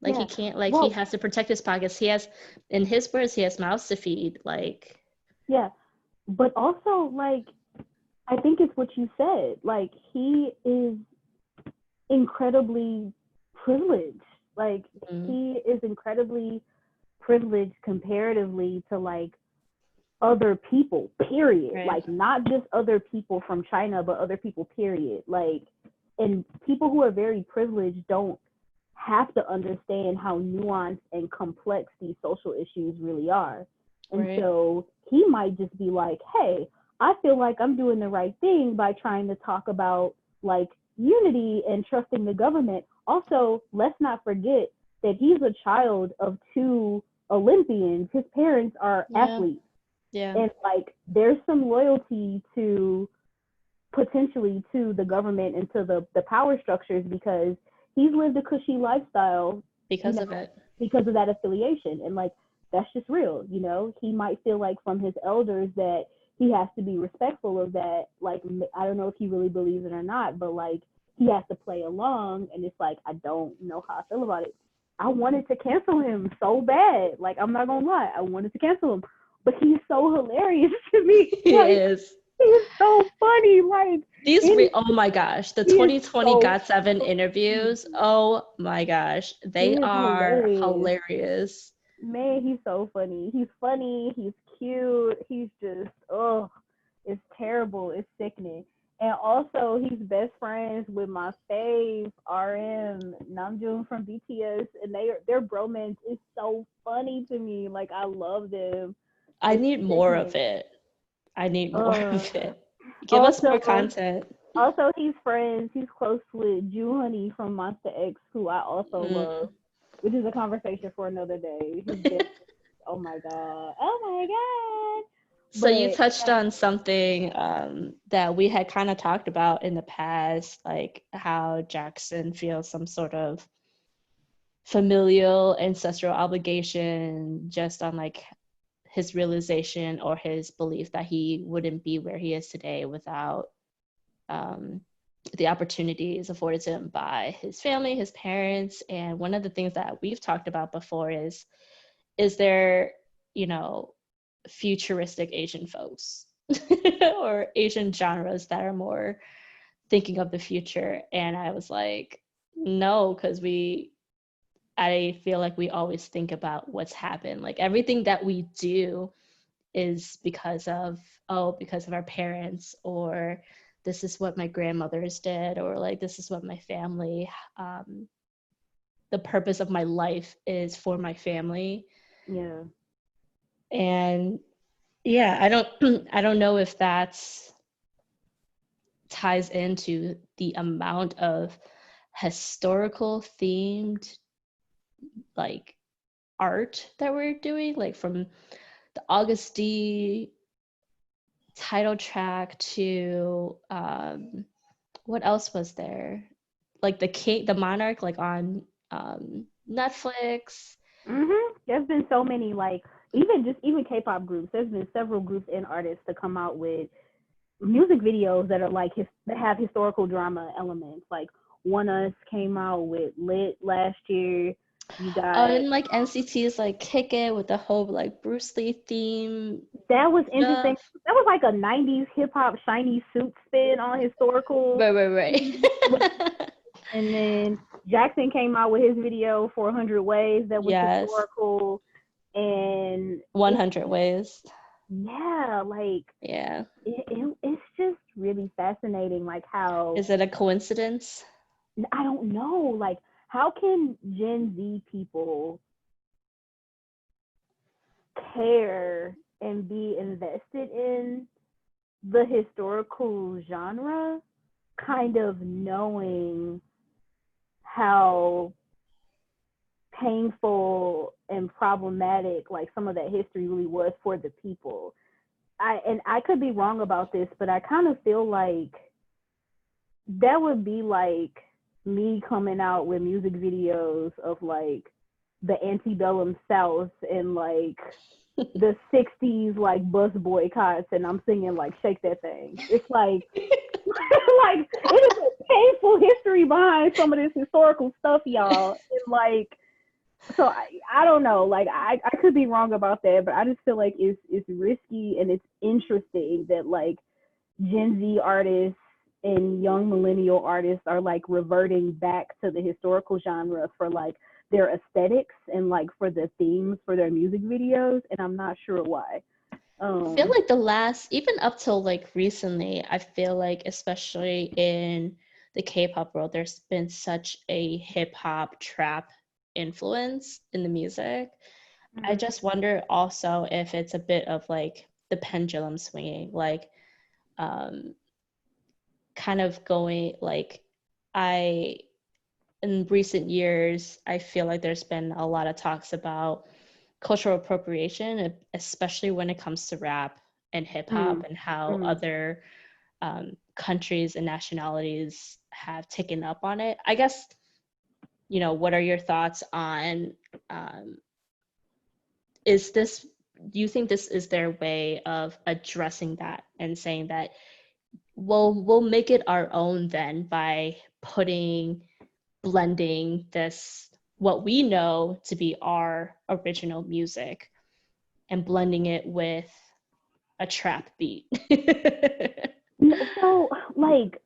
Like he Yeah. can't, like he Well, has to protect his pockets. He has, in his words, he has mouths to feed. Like, yeah. But also, like, I think it's what you said. Like, he is incredibly privileged. Like, mm, he is incredibly privileged comparatively to, like, other people, period. right. Like, not just other people from China, but other people, period. Like, and people who are very privileged don't have to understand how nuanced and complex these social issues really are. And Right. so he might just be like, hey, I feel like I'm doing the right thing by trying to talk about like unity and trusting the government. Also, let's not forget that he's a child of two Olympians. His parents are Yeah. athletes. Yeah. And like there's some loyalty to potentially to the government and to the power structures because he's lived a cushy lifestyle, you Because know, of it. because of that affiliation. And like that's just real, you know. He might feel like from his elders that he has to be respectful of that. Like I don't know if he really believes it or not, but like he has to play along, and it's like, I don't know how I feel about it. I wanted to cancel him so bad. Like, I'm not gonna lie, I wanted to cancel him, but he's so hilarious to me. He Like, is. he's so funny. Like, Oh my gosh, the he is 2020 so Got7 funny. interviews. Oh my gosh, He they is are hilarious. hilarious. Man, he's so funny. He's funny. He's cute. He's just, oh, it's terrible. It's sickening. And also, he's best friends with my fave RM Namjoon from BTS, and their bromance is so funny to me. Like, I love them. I It's need more of sickening. it. I need more Uh, of it. Give us more also, content. he's friends. He's close with Jew Honey from Monster X, who I also love, Mm. which is a conversation for another day. His best, oh my god, oh my god. So you But touched yeah, on something that we had kind of talked about in the past, like how Jackson feels some sort of familial ancestral obligation just on like his realization or his belief that he wouldn't be where he is today without um, the opportunities afforded to him by his family, his parents. And one of the things that we've talked about before is there, you know, futuristic Asian folks or Asian genres that are more thinking of the future? And I was like, no, because I feel like we always think about what's happened. Like everything that we do is because of our parents, or this is what my grandmothers did, or like this is what my family, the purpose of my life is for my family. yeah, And yeah, I don't know if that's ties into the amount of historical themed like art that we're doing, like from the August D title track to what else was there? Like the Monarch, like on Netflix. There's been so many, like, even K-pop groups. There's been several groups and artists to come out with music videos that are like that have historical drama elements. Like, One Us came out with Lit last year. You Oh, got and like NCT's like Kick It with the whole like Bruce Lee theme that was interesting. stuff. That was like a '90s hip hop shiny suit spin on historical. Right, right, right. And then Jackson came out with his video 400 Ways that was Yes, historical. And 100 ways. yeah, like Yeah. it's just really fascinating, like how, Is it a coincidence? I don't know, like how can Gen Z people care and be invested in the historical genre, kind of knowing how painful and problematic like some of that history really was for the people. I could be wrong about this, but I kind of feel like that would be like me coming out with music videos of like the antebellum South and like the 60s like bus boycotts, and I'm singing like Shake That Thing. It's like like it is a painful history behind some of this historical stuff, y'all. And like, so I don't know, like I could be wrong about that, but I just feel like it's risky and it's interesting that like Gen Z artists and young millennial artists are like reverting back to the historical genre for like their aesthetics and like for the themes for their music videos, and I'm not sure why. I feel Um, like even up till like recently, I feel like especially in the K-pop world, there's been such a hip hop trap influence in the music. I just wonder also if it's a bit of like the pendulum swinging, like um, kind of going like I in recent years, I feel like there's been a lot of talks about cultural appropriation, especially when it comes to rap and hip hop, mm, and how mm. other countries and nationalities have taken up on it. I guess, what are your thoughts on um, is this, do you think this is their way of addressing that and saying that, well, we'll make it our own then by blending this, what we know to be our original music, and blending it with a trap beat. So like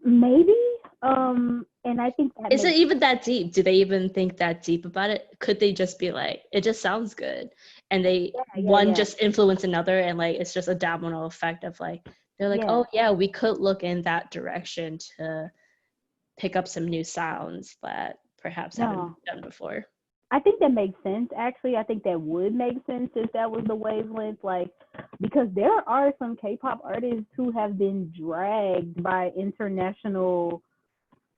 maybe, and I think that Is it makes even that deep? Do they even think that deep about it? Could they just be like, it just sounds good, and they one yeah just influence another, and like it's just a domino effect of like, they're like, yeah oh yeah, we could look in that direction to pick up some new sounds that perhaps haven't no. been done before. I think that makes sense. Actually, I think that would make sense if that was the wavelength. Like, because there are some K-pop artists who have been dragged by international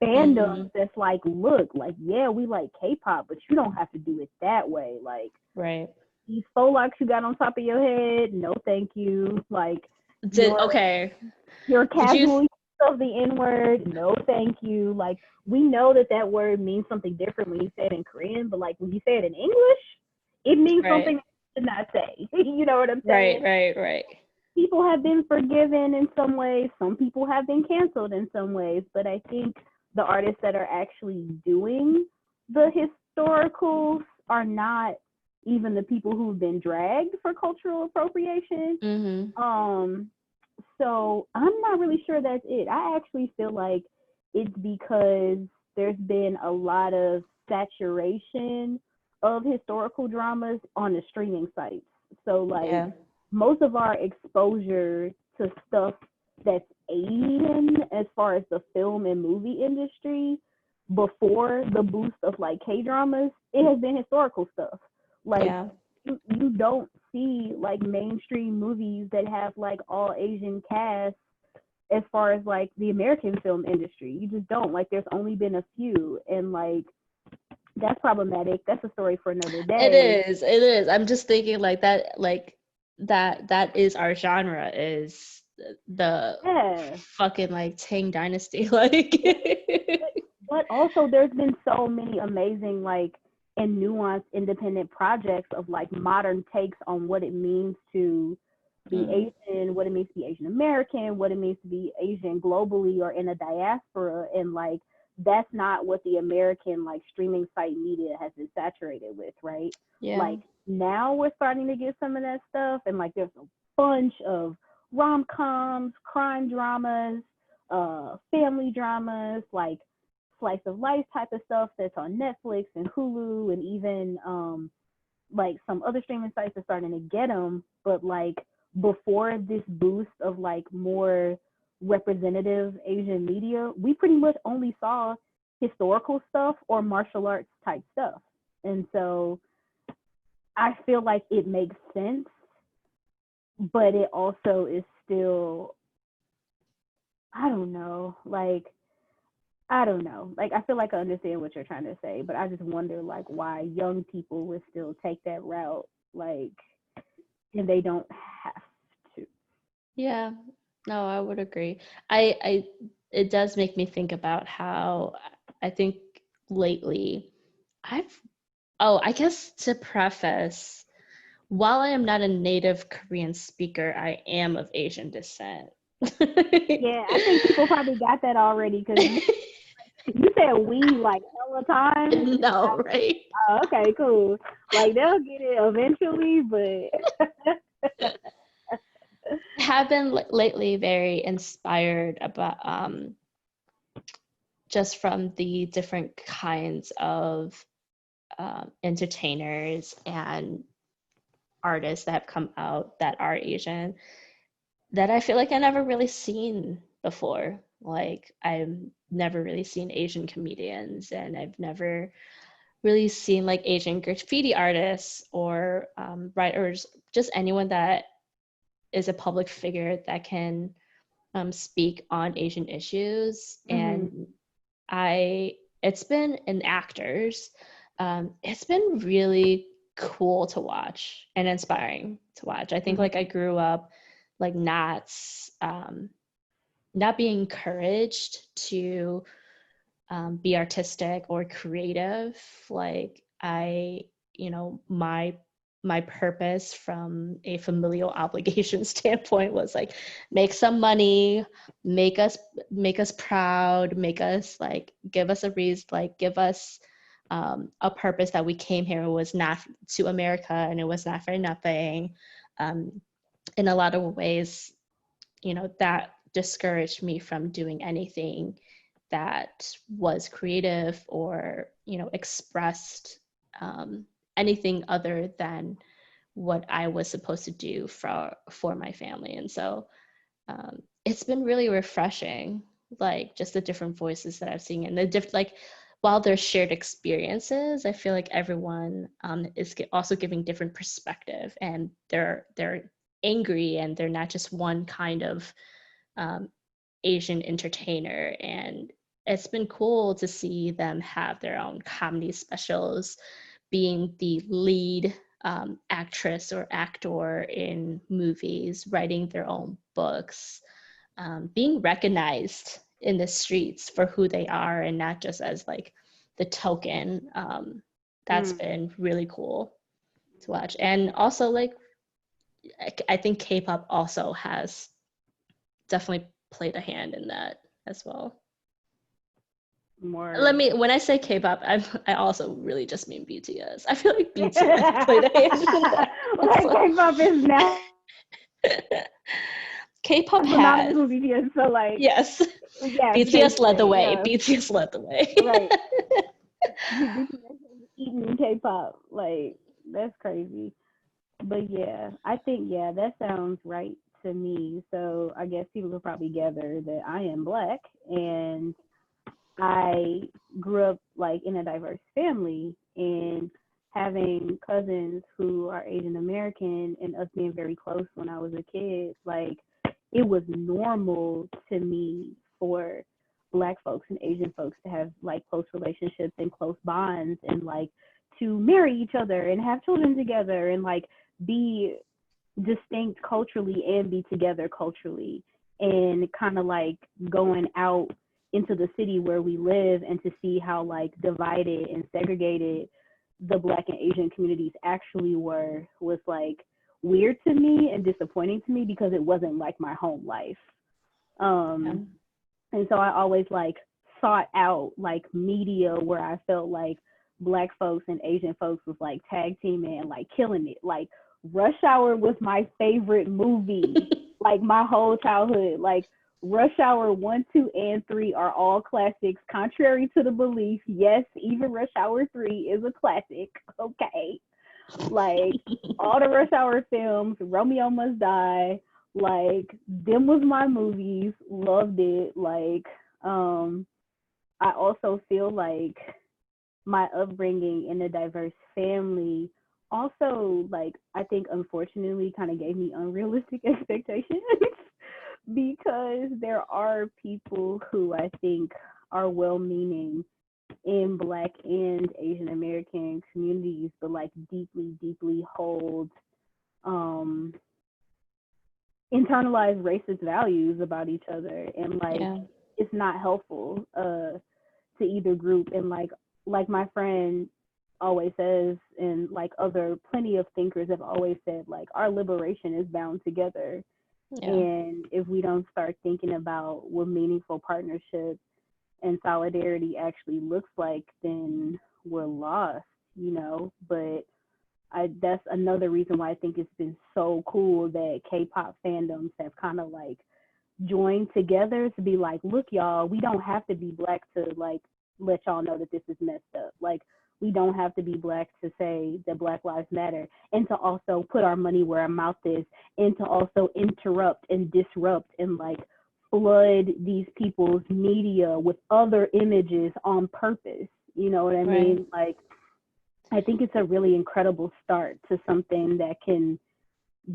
fandoms. Mm-hmm. That's like, look, like, yeah, we like K-pop, but you don't have to do it that way. Like, Right. these faux locks you got on top of your head, no, thank you. Like, your Okay. your Did you? casual use of the N word, no, thank you. Like, we know that that word means something different when you say it in Korean, but like when you say it in English, it means Right. something you should not say. You know what I'm Right. saying? Right. Right. People have been forgiven in some ways. Some people have been canceled in some ways. But I think the artists that are actually doing the historicals are not even the people who've been dragged for cultural appropriation. Mm-hmm. Um, so I'm not really sure that's it. I actually feel like it's because there's been a lot of saturation of historical dramas on the streaming sites. So like Yeah. most of our exposure to stuff that's Asian as far as the film and movie industry before the boost of like K dramas, it has been historical stuff. Like Yeah. you don't see like mainstream movies that have like all Asian cast as far as like the American film industry. You just don't. Like there's only been a few, and like that's problematic. That's a story for another It day. is. It is. I'm just thinking like that. Like that is our genre. Is the Yeah. fucking like Tang Dynasty. Like. But also there's been so many amazing like and nuanced independent projects of like modern takes on what it means to be Mm, Asian, what it means to be Asian American, what it means to be Asian globally or in a diaspora. And like that's not what the American like streaming site media has been saturated with, right? yeah. Like now we're starting to get some of that stuff, and like there's a bunch of rom-coms, crime dramas, family dramas, like slice of life type of stuff that's on Netflix and Hulu, and even like some other streaming sites are starting to get them. But like before this boost of like more representative Asian media, we pretty much only saw historical stuff or martial arts type stuff. And so I feel like it makes sense, but it also is still, I don't know, like I don't know. Like I feel like I understand what you're trying to say, but I just wonder like why young people would still take that route, like, and they don't have to. Yeah. No, I would agree. I it does make me think about how I think lately I've I guess to preface, while I am not a native Korean speaker, I am of Asian descent. Yeah, I think people probably got that already because you said we like hella times. No, right? Okay, cool. Like they'll get it eventually, but Have been lately very inspired about just from the different kinds of entertainers and artists that have come out that are Asian that I feel like I never really seen before. Like I've never really seen Asian comedians, and I've never really seen like Asian graffiti artists or writers, just anyone that is a public figure that can speak on Asian issues. mm-hmm, And it's been in actors, it's been really cool to watch and inspiring to watch. I think mm-hmm, like I grew up like not being encouraged to be artistic or creative. Like I, my my purpose from a familial obligation standpoint was like make some money, make us proud, make us like give us a reason, like give us a purpose that we came here. It was not to America and it was not for nothing. In a lot of ways, you know, that discouraged me from doing anything that was creative or, you know, expressed anything other than what I was supposed to do for my family. And so it's been really refreshing, like just the different voices that I've seen and the different, like, while there's shared experiences, I feel like everyone is also giving different perspective, and they're angry, and they're not just one kind of Asian entertainer. And it's been cool to see them have their own comedy specials, being the lead actress or actor in movies, writing their own books, being recognized in the streets for who they are and not just as like the token. That's been really cool to watch. And also, like, I think K-pop also has definitely played a hand in that as well. When I say K-pop, I also really just mean BTS. I feel like BTS played a hand in that. Like K-pop is now K-pop has BTS, so like yes, BTS led the way. Yeah. BTS led the way. Right. BTS eating K-pop, like that's crazy. But yeah, I think that sounds right to me. So I guess people could probably gather that I am Black and I grew up like in a diverse family, and having cousins who are Asian American and us being very close when I was a kid, like it was normal to me for Black folks and Asian folks to have like close relationships and close bonds, and like to marry each other and have children together and like be distinct culturally and be together culturally, and kind of like going out into the city where we live and to see how like divided and segregated the Black and Asian communities actually were was like weird to me and disappointing to me because it wasn't like my home life. And so I always like sought out like media where I felt like Black folks and Asian folks was like tag teaming and like killing it. Like Rush Hour was my favorite movie, like my whole childhood. Like Rush Hour 1, 2, and 3 are all classics, contrary to the belief. Yes, even Rush Hour 3 is a classic. Okay. Like all the Rush Hour films, Romeo Must Die, like them was my movies. Loved it. Like, I also feel like my upbringing in a diverse family also, like, I think unfortunately kind of gave me unrealistic expectations because there are people who I think are well-meaning in Black and Asian American communities, but like deeply, deeply hold internalized racist values about each other, and like it's not helpful to either group. And like my friend always says, and like other plenty of thinkers have always said, like our liberation is bound together. And if we don't start thinking about what meaningful partnership and solidarity actually looks like, then we're lost, you know. But that's another reason why I think it's been so cool that K-pop fandoms have kind of like joined together to be like, look, y'all, we don't have to be Black to like let y'all know that this is messed up. Like, we don't have to be Black to say that Black Lives Matter, and to also put our money where our mouth is, and to also interrupt and disrupt and like flood these people's media with other images on purpose. You know what I mean? Like, I think it's a really incredible start to something that can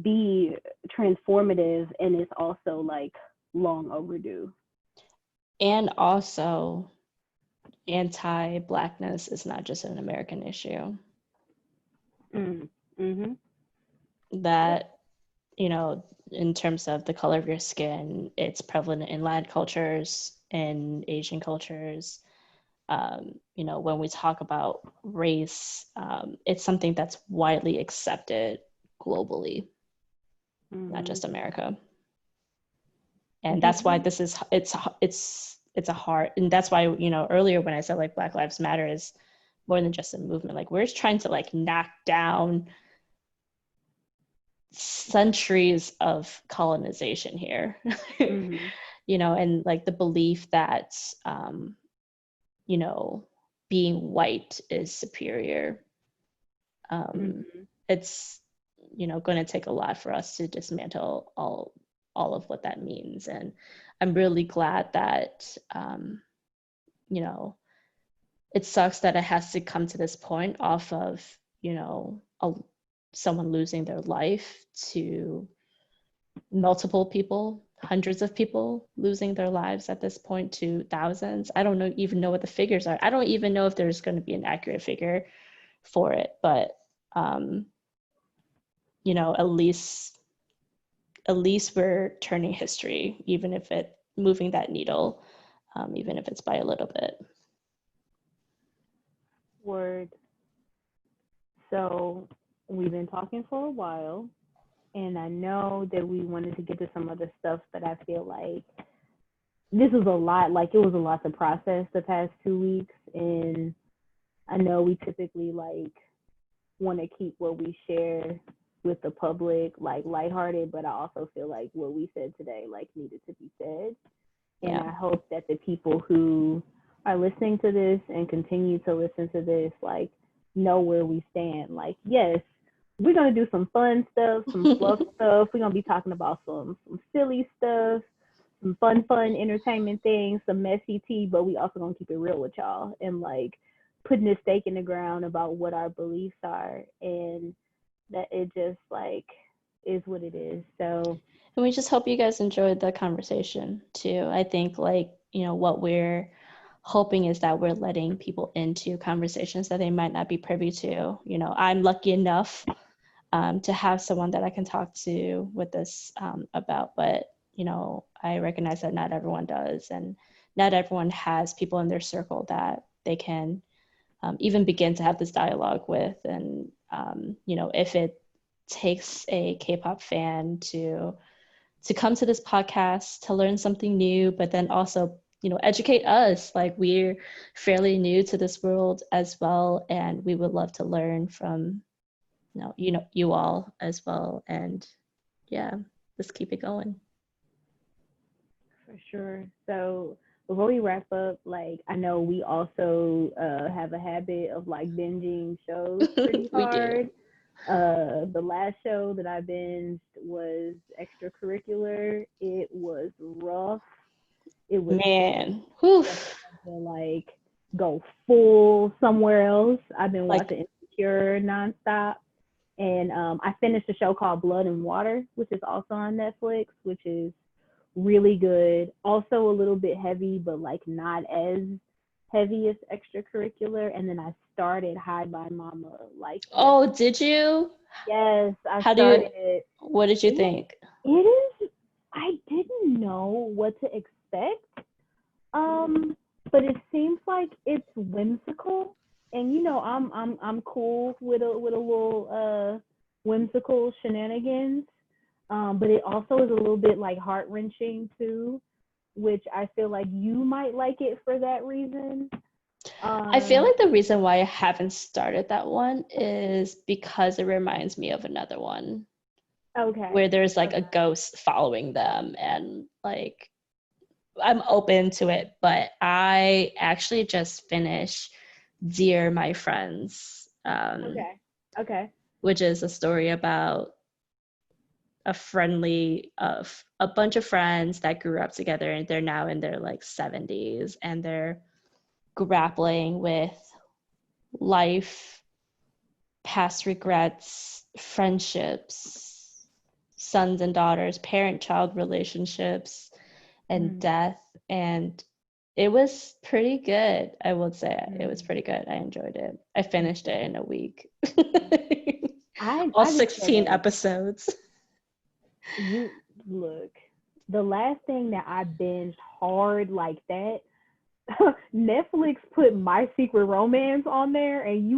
be transformative and is also like long overdue. And also, anti-Blackness is not just an American issue. Mm-hmm. That, you know, in terms of the color of your skin, it's prevalent in Latin cultures, in Asian cultures. you know, when we talk about race, it's something that's widely accepted globally, not just America. And that's why this is, it's a hard, and that's why, you know, earlier when I said like Black Lives Matter is more than just a movement, like we're just trying to like knock down centuries of colonization here. You know, and like the belief that you know, being white is superior. It's, you know, going to take a lot for us to dismantle all of what that means. And I'm really glad that you know, it sucks that it has to come to this point off of, you know, someone losing their life to multiple people, hundreds of people losing their lives at this point to thousands. I don't know, even know what the figures are. I don't even know if there's going to be an accurate figure for it, but you know, at least we're turning history, even if it moving that needle, even if it's by a little bit. Word. So we've been talking for a while, and I know that we wanted to get to some other stuff, but I feel like this was a lot. Like, it was a lot to process the past 2 weeks, and I know we typically like want to keep what we share with the public like lighthearted, but I also feel like what we said today like needed to be said. And I hope that the people who are listening to this and continue to listen to this like know where we stand. Like, yes, we're gonna do some fun stuff, some fluff stuff. We're gonna be talking about some silly stuff, some fun entertainment things, some messy tea, but we also gonna keep it real with y'all and like putting a stake in the ground about what our beliefs are, and that it just like is what it is. So, and we just hope you guys enjoyed the conversation too. I think like, you know, what we're hoping is that we're letting people into conversations that they might not be privy to. You know, I'm lucky enough to have someone that I can talk to with this about, but you know, I recognize that not everyone does, and not everyone has people in their circle that they can even begin to have this dialogue with. And you know, if it takes a K-pop fan to come to this podcast to learn something new, but then also, you know, educate us, like we're fairly new to this world as well, and we would love to learn from you all as well. And yeah, let's keep it going. for sure. So before we wrap up, like I know we also have a habit of like binging shows pretty We hard. do. The last show that I binged was Extracurricular. It was rough. It was Man, to like go full somewhere else. I've been like, watching Insecure nonstop. And I finished a show called Blood and Water, which is also on Netflix, which is really good. Also a little bit heavy, but like not as heavy as Extracurricular. And then I started High by Mama. Like, oh, did you? yes, I How do you, started it. what did you think? It is. I didn't know what to expect. But it seems like it's whimsical, and you know, I'm cool with a little whimsical shenanigans. But it also is a little bit like heart wrenching too, which I feel like you might like it for that reason. I feel like the reason why I haven't started that one is because it reminds me of another one. Okay. Where there's like a ghost following them, and like I'm open to it, but I actually just finished Dear My Friends. Okay. Which is a story about a bunch of friends that grew up together, and they're now in their like 70s, and they're grappling with life, past regrets, friendships, sons and daughters, parent-child relationships, and death. And it was pretty good. I would say it was pretty good. I enjoyed it. I finished it in a week. All 16 episodes. You look, the last thing that I binged hard like that, Netflix put My Secret Romance on there, and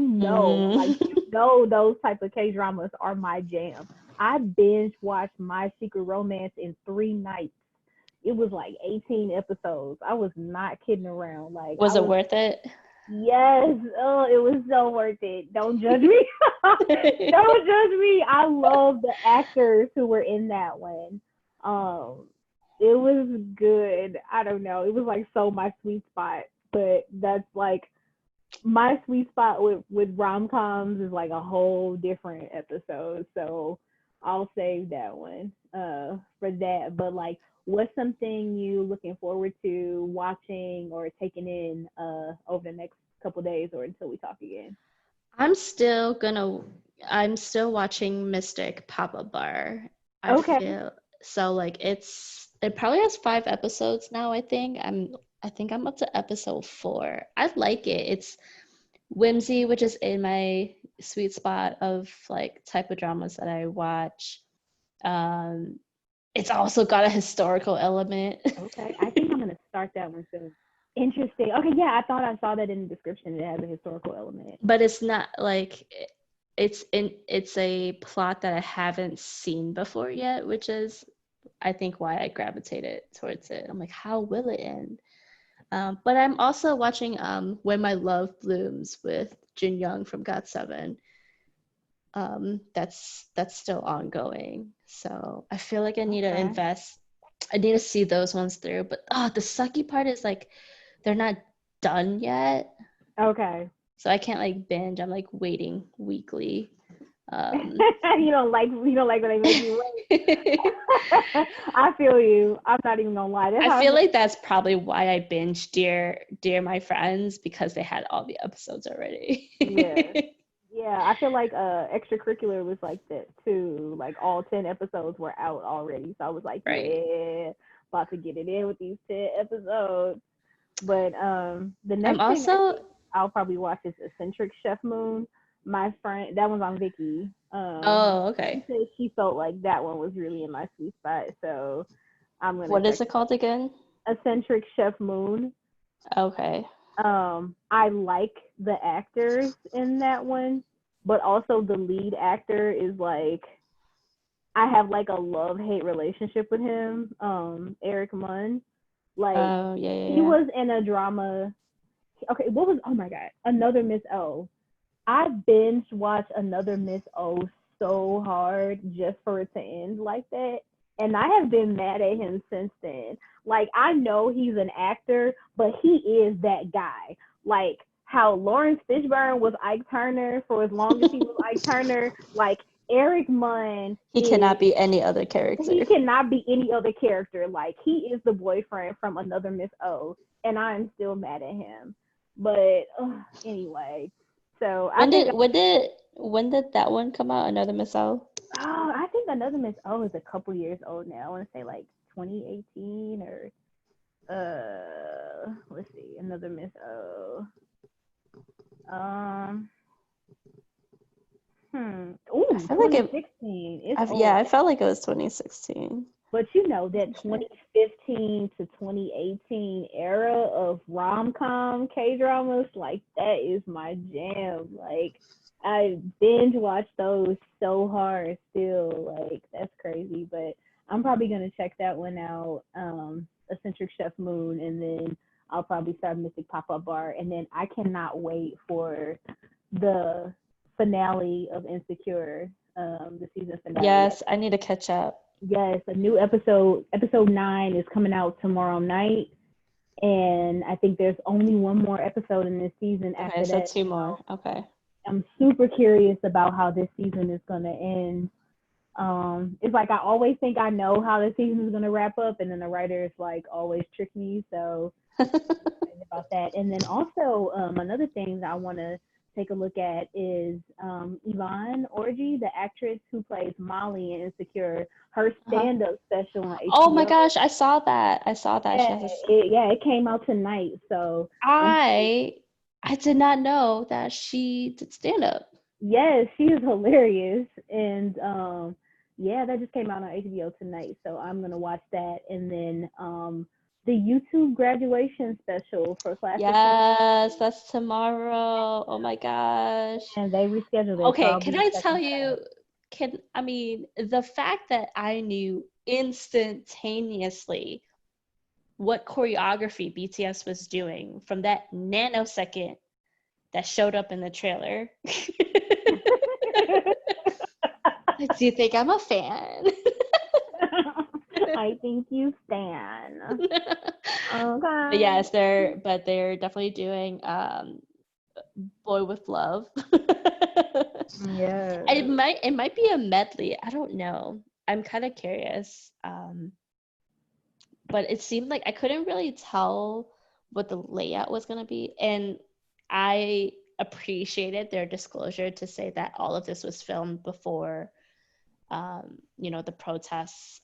those type of K dramas are my jam. I binge watched My Secret Romance in 3 nights. It was like 18 episodes. I was not kidding around. Like Was it worth it? yes. Oh, it was so worth it. Don't judge me. Don't judge me. I love the actors who were in that one. Um, it was good. I don't know. It was like so my sweet spot. But that's like my sweet spot with rom coms is like a whole different episode. So I'll save that one for that. But like, what's something you looking forward to watching or taking in over the next couple days or until we talk again? I'm still watching Mystic Pop-Up Bar. I Okay. feel so like it probably has 5 episodes now, I think I'm up to episode 4. I like it. It's whimsy, which is in my sweet spot of like type of dramas that I watch. Um, it's also got a historical element. Okay. I think I'm gonna start that one soon. Interesting. Okay, yeah, I thought I saw that in the description. It has a historical element. But it's not like it's a plot that I haven't seen before yet, which is I think why I gravitated towards it. I'm like, how will it end? But I'm also watching When My Love Blooms with Jin Young from GOT7. That's still ongoing. So I feel like I need to Okay. invest. I need to see those ones through. But the sucky part is like they're not done yet. Okay. So I can't like binge. I'm like waiting weekly. You don't like when they make you wait. I feel you. I'm not even gonna lie. That's I how I feel feel. like that's probably why I binged Dear My Friends, because they had all the episodes already. Yeah. Yeah, I feel like extracurricular was like that too. Like all 10 episodes were out already, so I was like, Right. yeah, about to get it in with these 10 episodes. But the I'm next thing I also think I'll probably watch is Eccentric Chef Moon. My friend, that one's on Vicky. Oh, She okay. said she felt like that one was really in my sweet spot, so I'm gonna What check is it called again? Eccentric Chef Moon. Okay. I like the actors in that one, but also the lead actor is like I have like a love hate relationship with him. Eric Munn. Like Oh, yeah, yeah, he yeah. was in a drama. Okay, what was oh my god, Another Miss O. I binge watched Another Miss O so hard just for it to end like that. And I have been mad at him since then. Like, I know he's an actor, but he is that guy. Like, how Lawrence Fishburne was Ike Turner for as long as he was Ike Turner. Like, Eric Munn He is, cannot be any other he character. cannot be any other character. Like, he is the boyfriend from Another Miss O. And I'm still mad at him. But anyway, so I When think did when did when did that one come out? Another Missile? I think Another Miss O is a couple years old now. I want to say like 2018 or let's see, Another Miss O. Um, I ooh, feel like 2016. It's yeah, old. I felt like it was 2016. But you know that Sure. 2015 to 2018 era of rom-com K-dramas, like that is my jam. Like I binge watch those so hard still. Like that's crazy. But I'm probably gonna check that one out. Eccentric Chef Moon, and then I'll probably start Mystic Pop-Up Bar, and then I cannot wait for the finale of Insecure, the season finale. Yes, I need to catch up. Yes, a new episode 9 is coming out tomorrow night. And I think there's only one more episode in this season Okay, after so that. 2 more. Okay. I'm super curious about how this season is going to end. It's like I always think I know how the season is going to wrap up, and then the writers like always trick me. So about that. And then also another thing that I want to take a look at is Yvonne Orji, the actress who plays Molly in Insecure, her Uh-huh. stand-up special on Oh my HBO. gosh, I saw that. I saw that. She Yeah, has it came out tonight. So I I did not know that she did stand up. yes, she is hilarious, and yeah, that just came out on HBO tonight. So I'm gonna watch that, and then The YouTube graduation special for class of 20, Yes, that's tomorrow. Oh my gosh. and they rescheduled it, so Okay, I'll can be I tell checking that you, out. the fact that I knew instantaneously what choreography BTS was doing from that nanosecond that showed up in the trailer. Do you think I'm a fan? I think you stan. But Okay. yes, they're definitely doing Boy with Love. Yeah. It might be a medley. I don't know. I'm kind of curious. But it seemed like I couldn't really tell what the layout was going to be. And I appreciated their disclosure to say that all of this was filmed before, the protests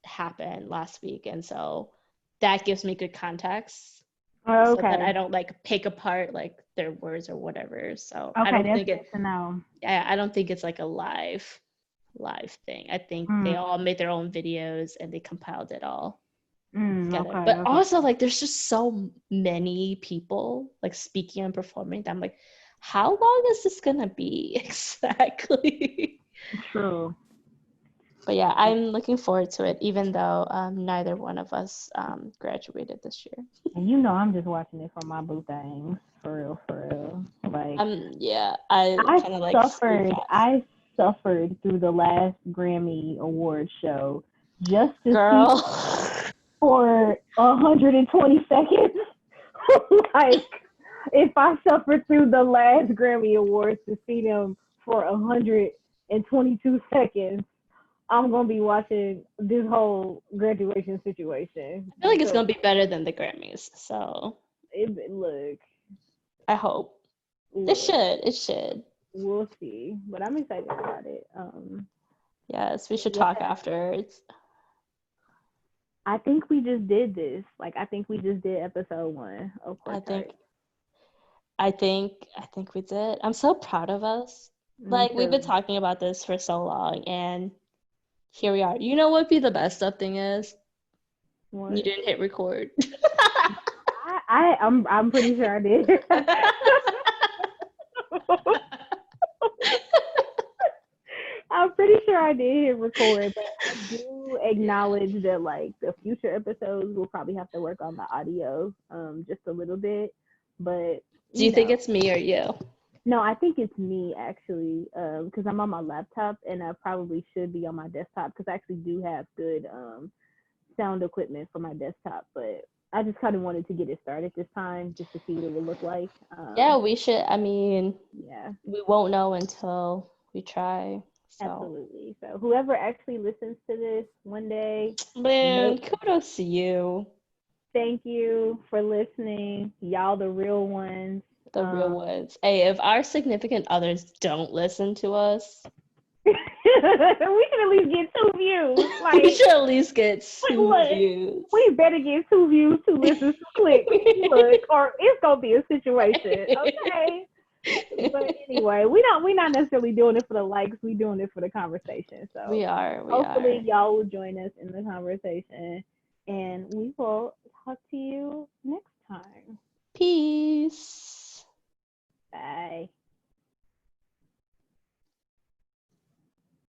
happened last week. And so that gives me good context so that I Okay. don't like pick apart like their words or whatever. So Okay, that's good to know. I don't think it's like a live thing. I think they Mm, all made their own videos and they compiled it all together. okay, But okay. also, like, there's just so many people like speaking and performing that I'm like, how long is this gonna be exactly? True. But yeah, I'm looking forward to it, even though neither one of us graduated this year. And you know I'm just watching it for my boo things. For real, for real. Like Yeah, I I kind of like school suffered fast. I suffered through the last Grammy award show just to see Girl. for 120 seconds. Like if I suffered through the last Grammy Awards to see them for 122 seconds, I'm gonna be watching this whole graduation situation I feel like it's because gonna be better than the Grammys, so look, I hope it look, should. It should. we'll see. But I'm excited about it. Yes, we should Yeah, talk afterwards. I think we just did this. Like I think we just did episode 1 of Court I Tart. think I think we did. I'm so proud of us. Me Like we've been too. talking about this for so long and here we are. You know what be the best up thing is? You What? didn't hit record. I'm pretty sure I did. I'm pretty sure I did hit record, but I do acknowledge that like the future episodes will probably have to work on the audio just a little bit. But Do you you think know, it's me or you? no, I think it's me actually because I'm on my laptop and I probably should be on my desktop because I actually do have good sound equipment for my desktop, but I just kind of wanted to get it started this time just to see what it would look like. Yeah, we should. I mean, Yeah, we won't know until we try. So, absolutely. So whoever actually listens to this one day, man, make kudos to you, thank you for listening, y'all, the real ones. the real ones. Hey, if our significant others don't listen to us, We should at least get 2 views. we Like, should at least get two look, views. we better get 2 views, 2 listens, 2 clicks. Look, or it's gonna be a situation, okay? But anyway, we not necessarily doing it for the likes. We doing it for the conversation. So We hopefully are. y'all will join us in the conversation, and we will talk to you next time. Peace. Bye.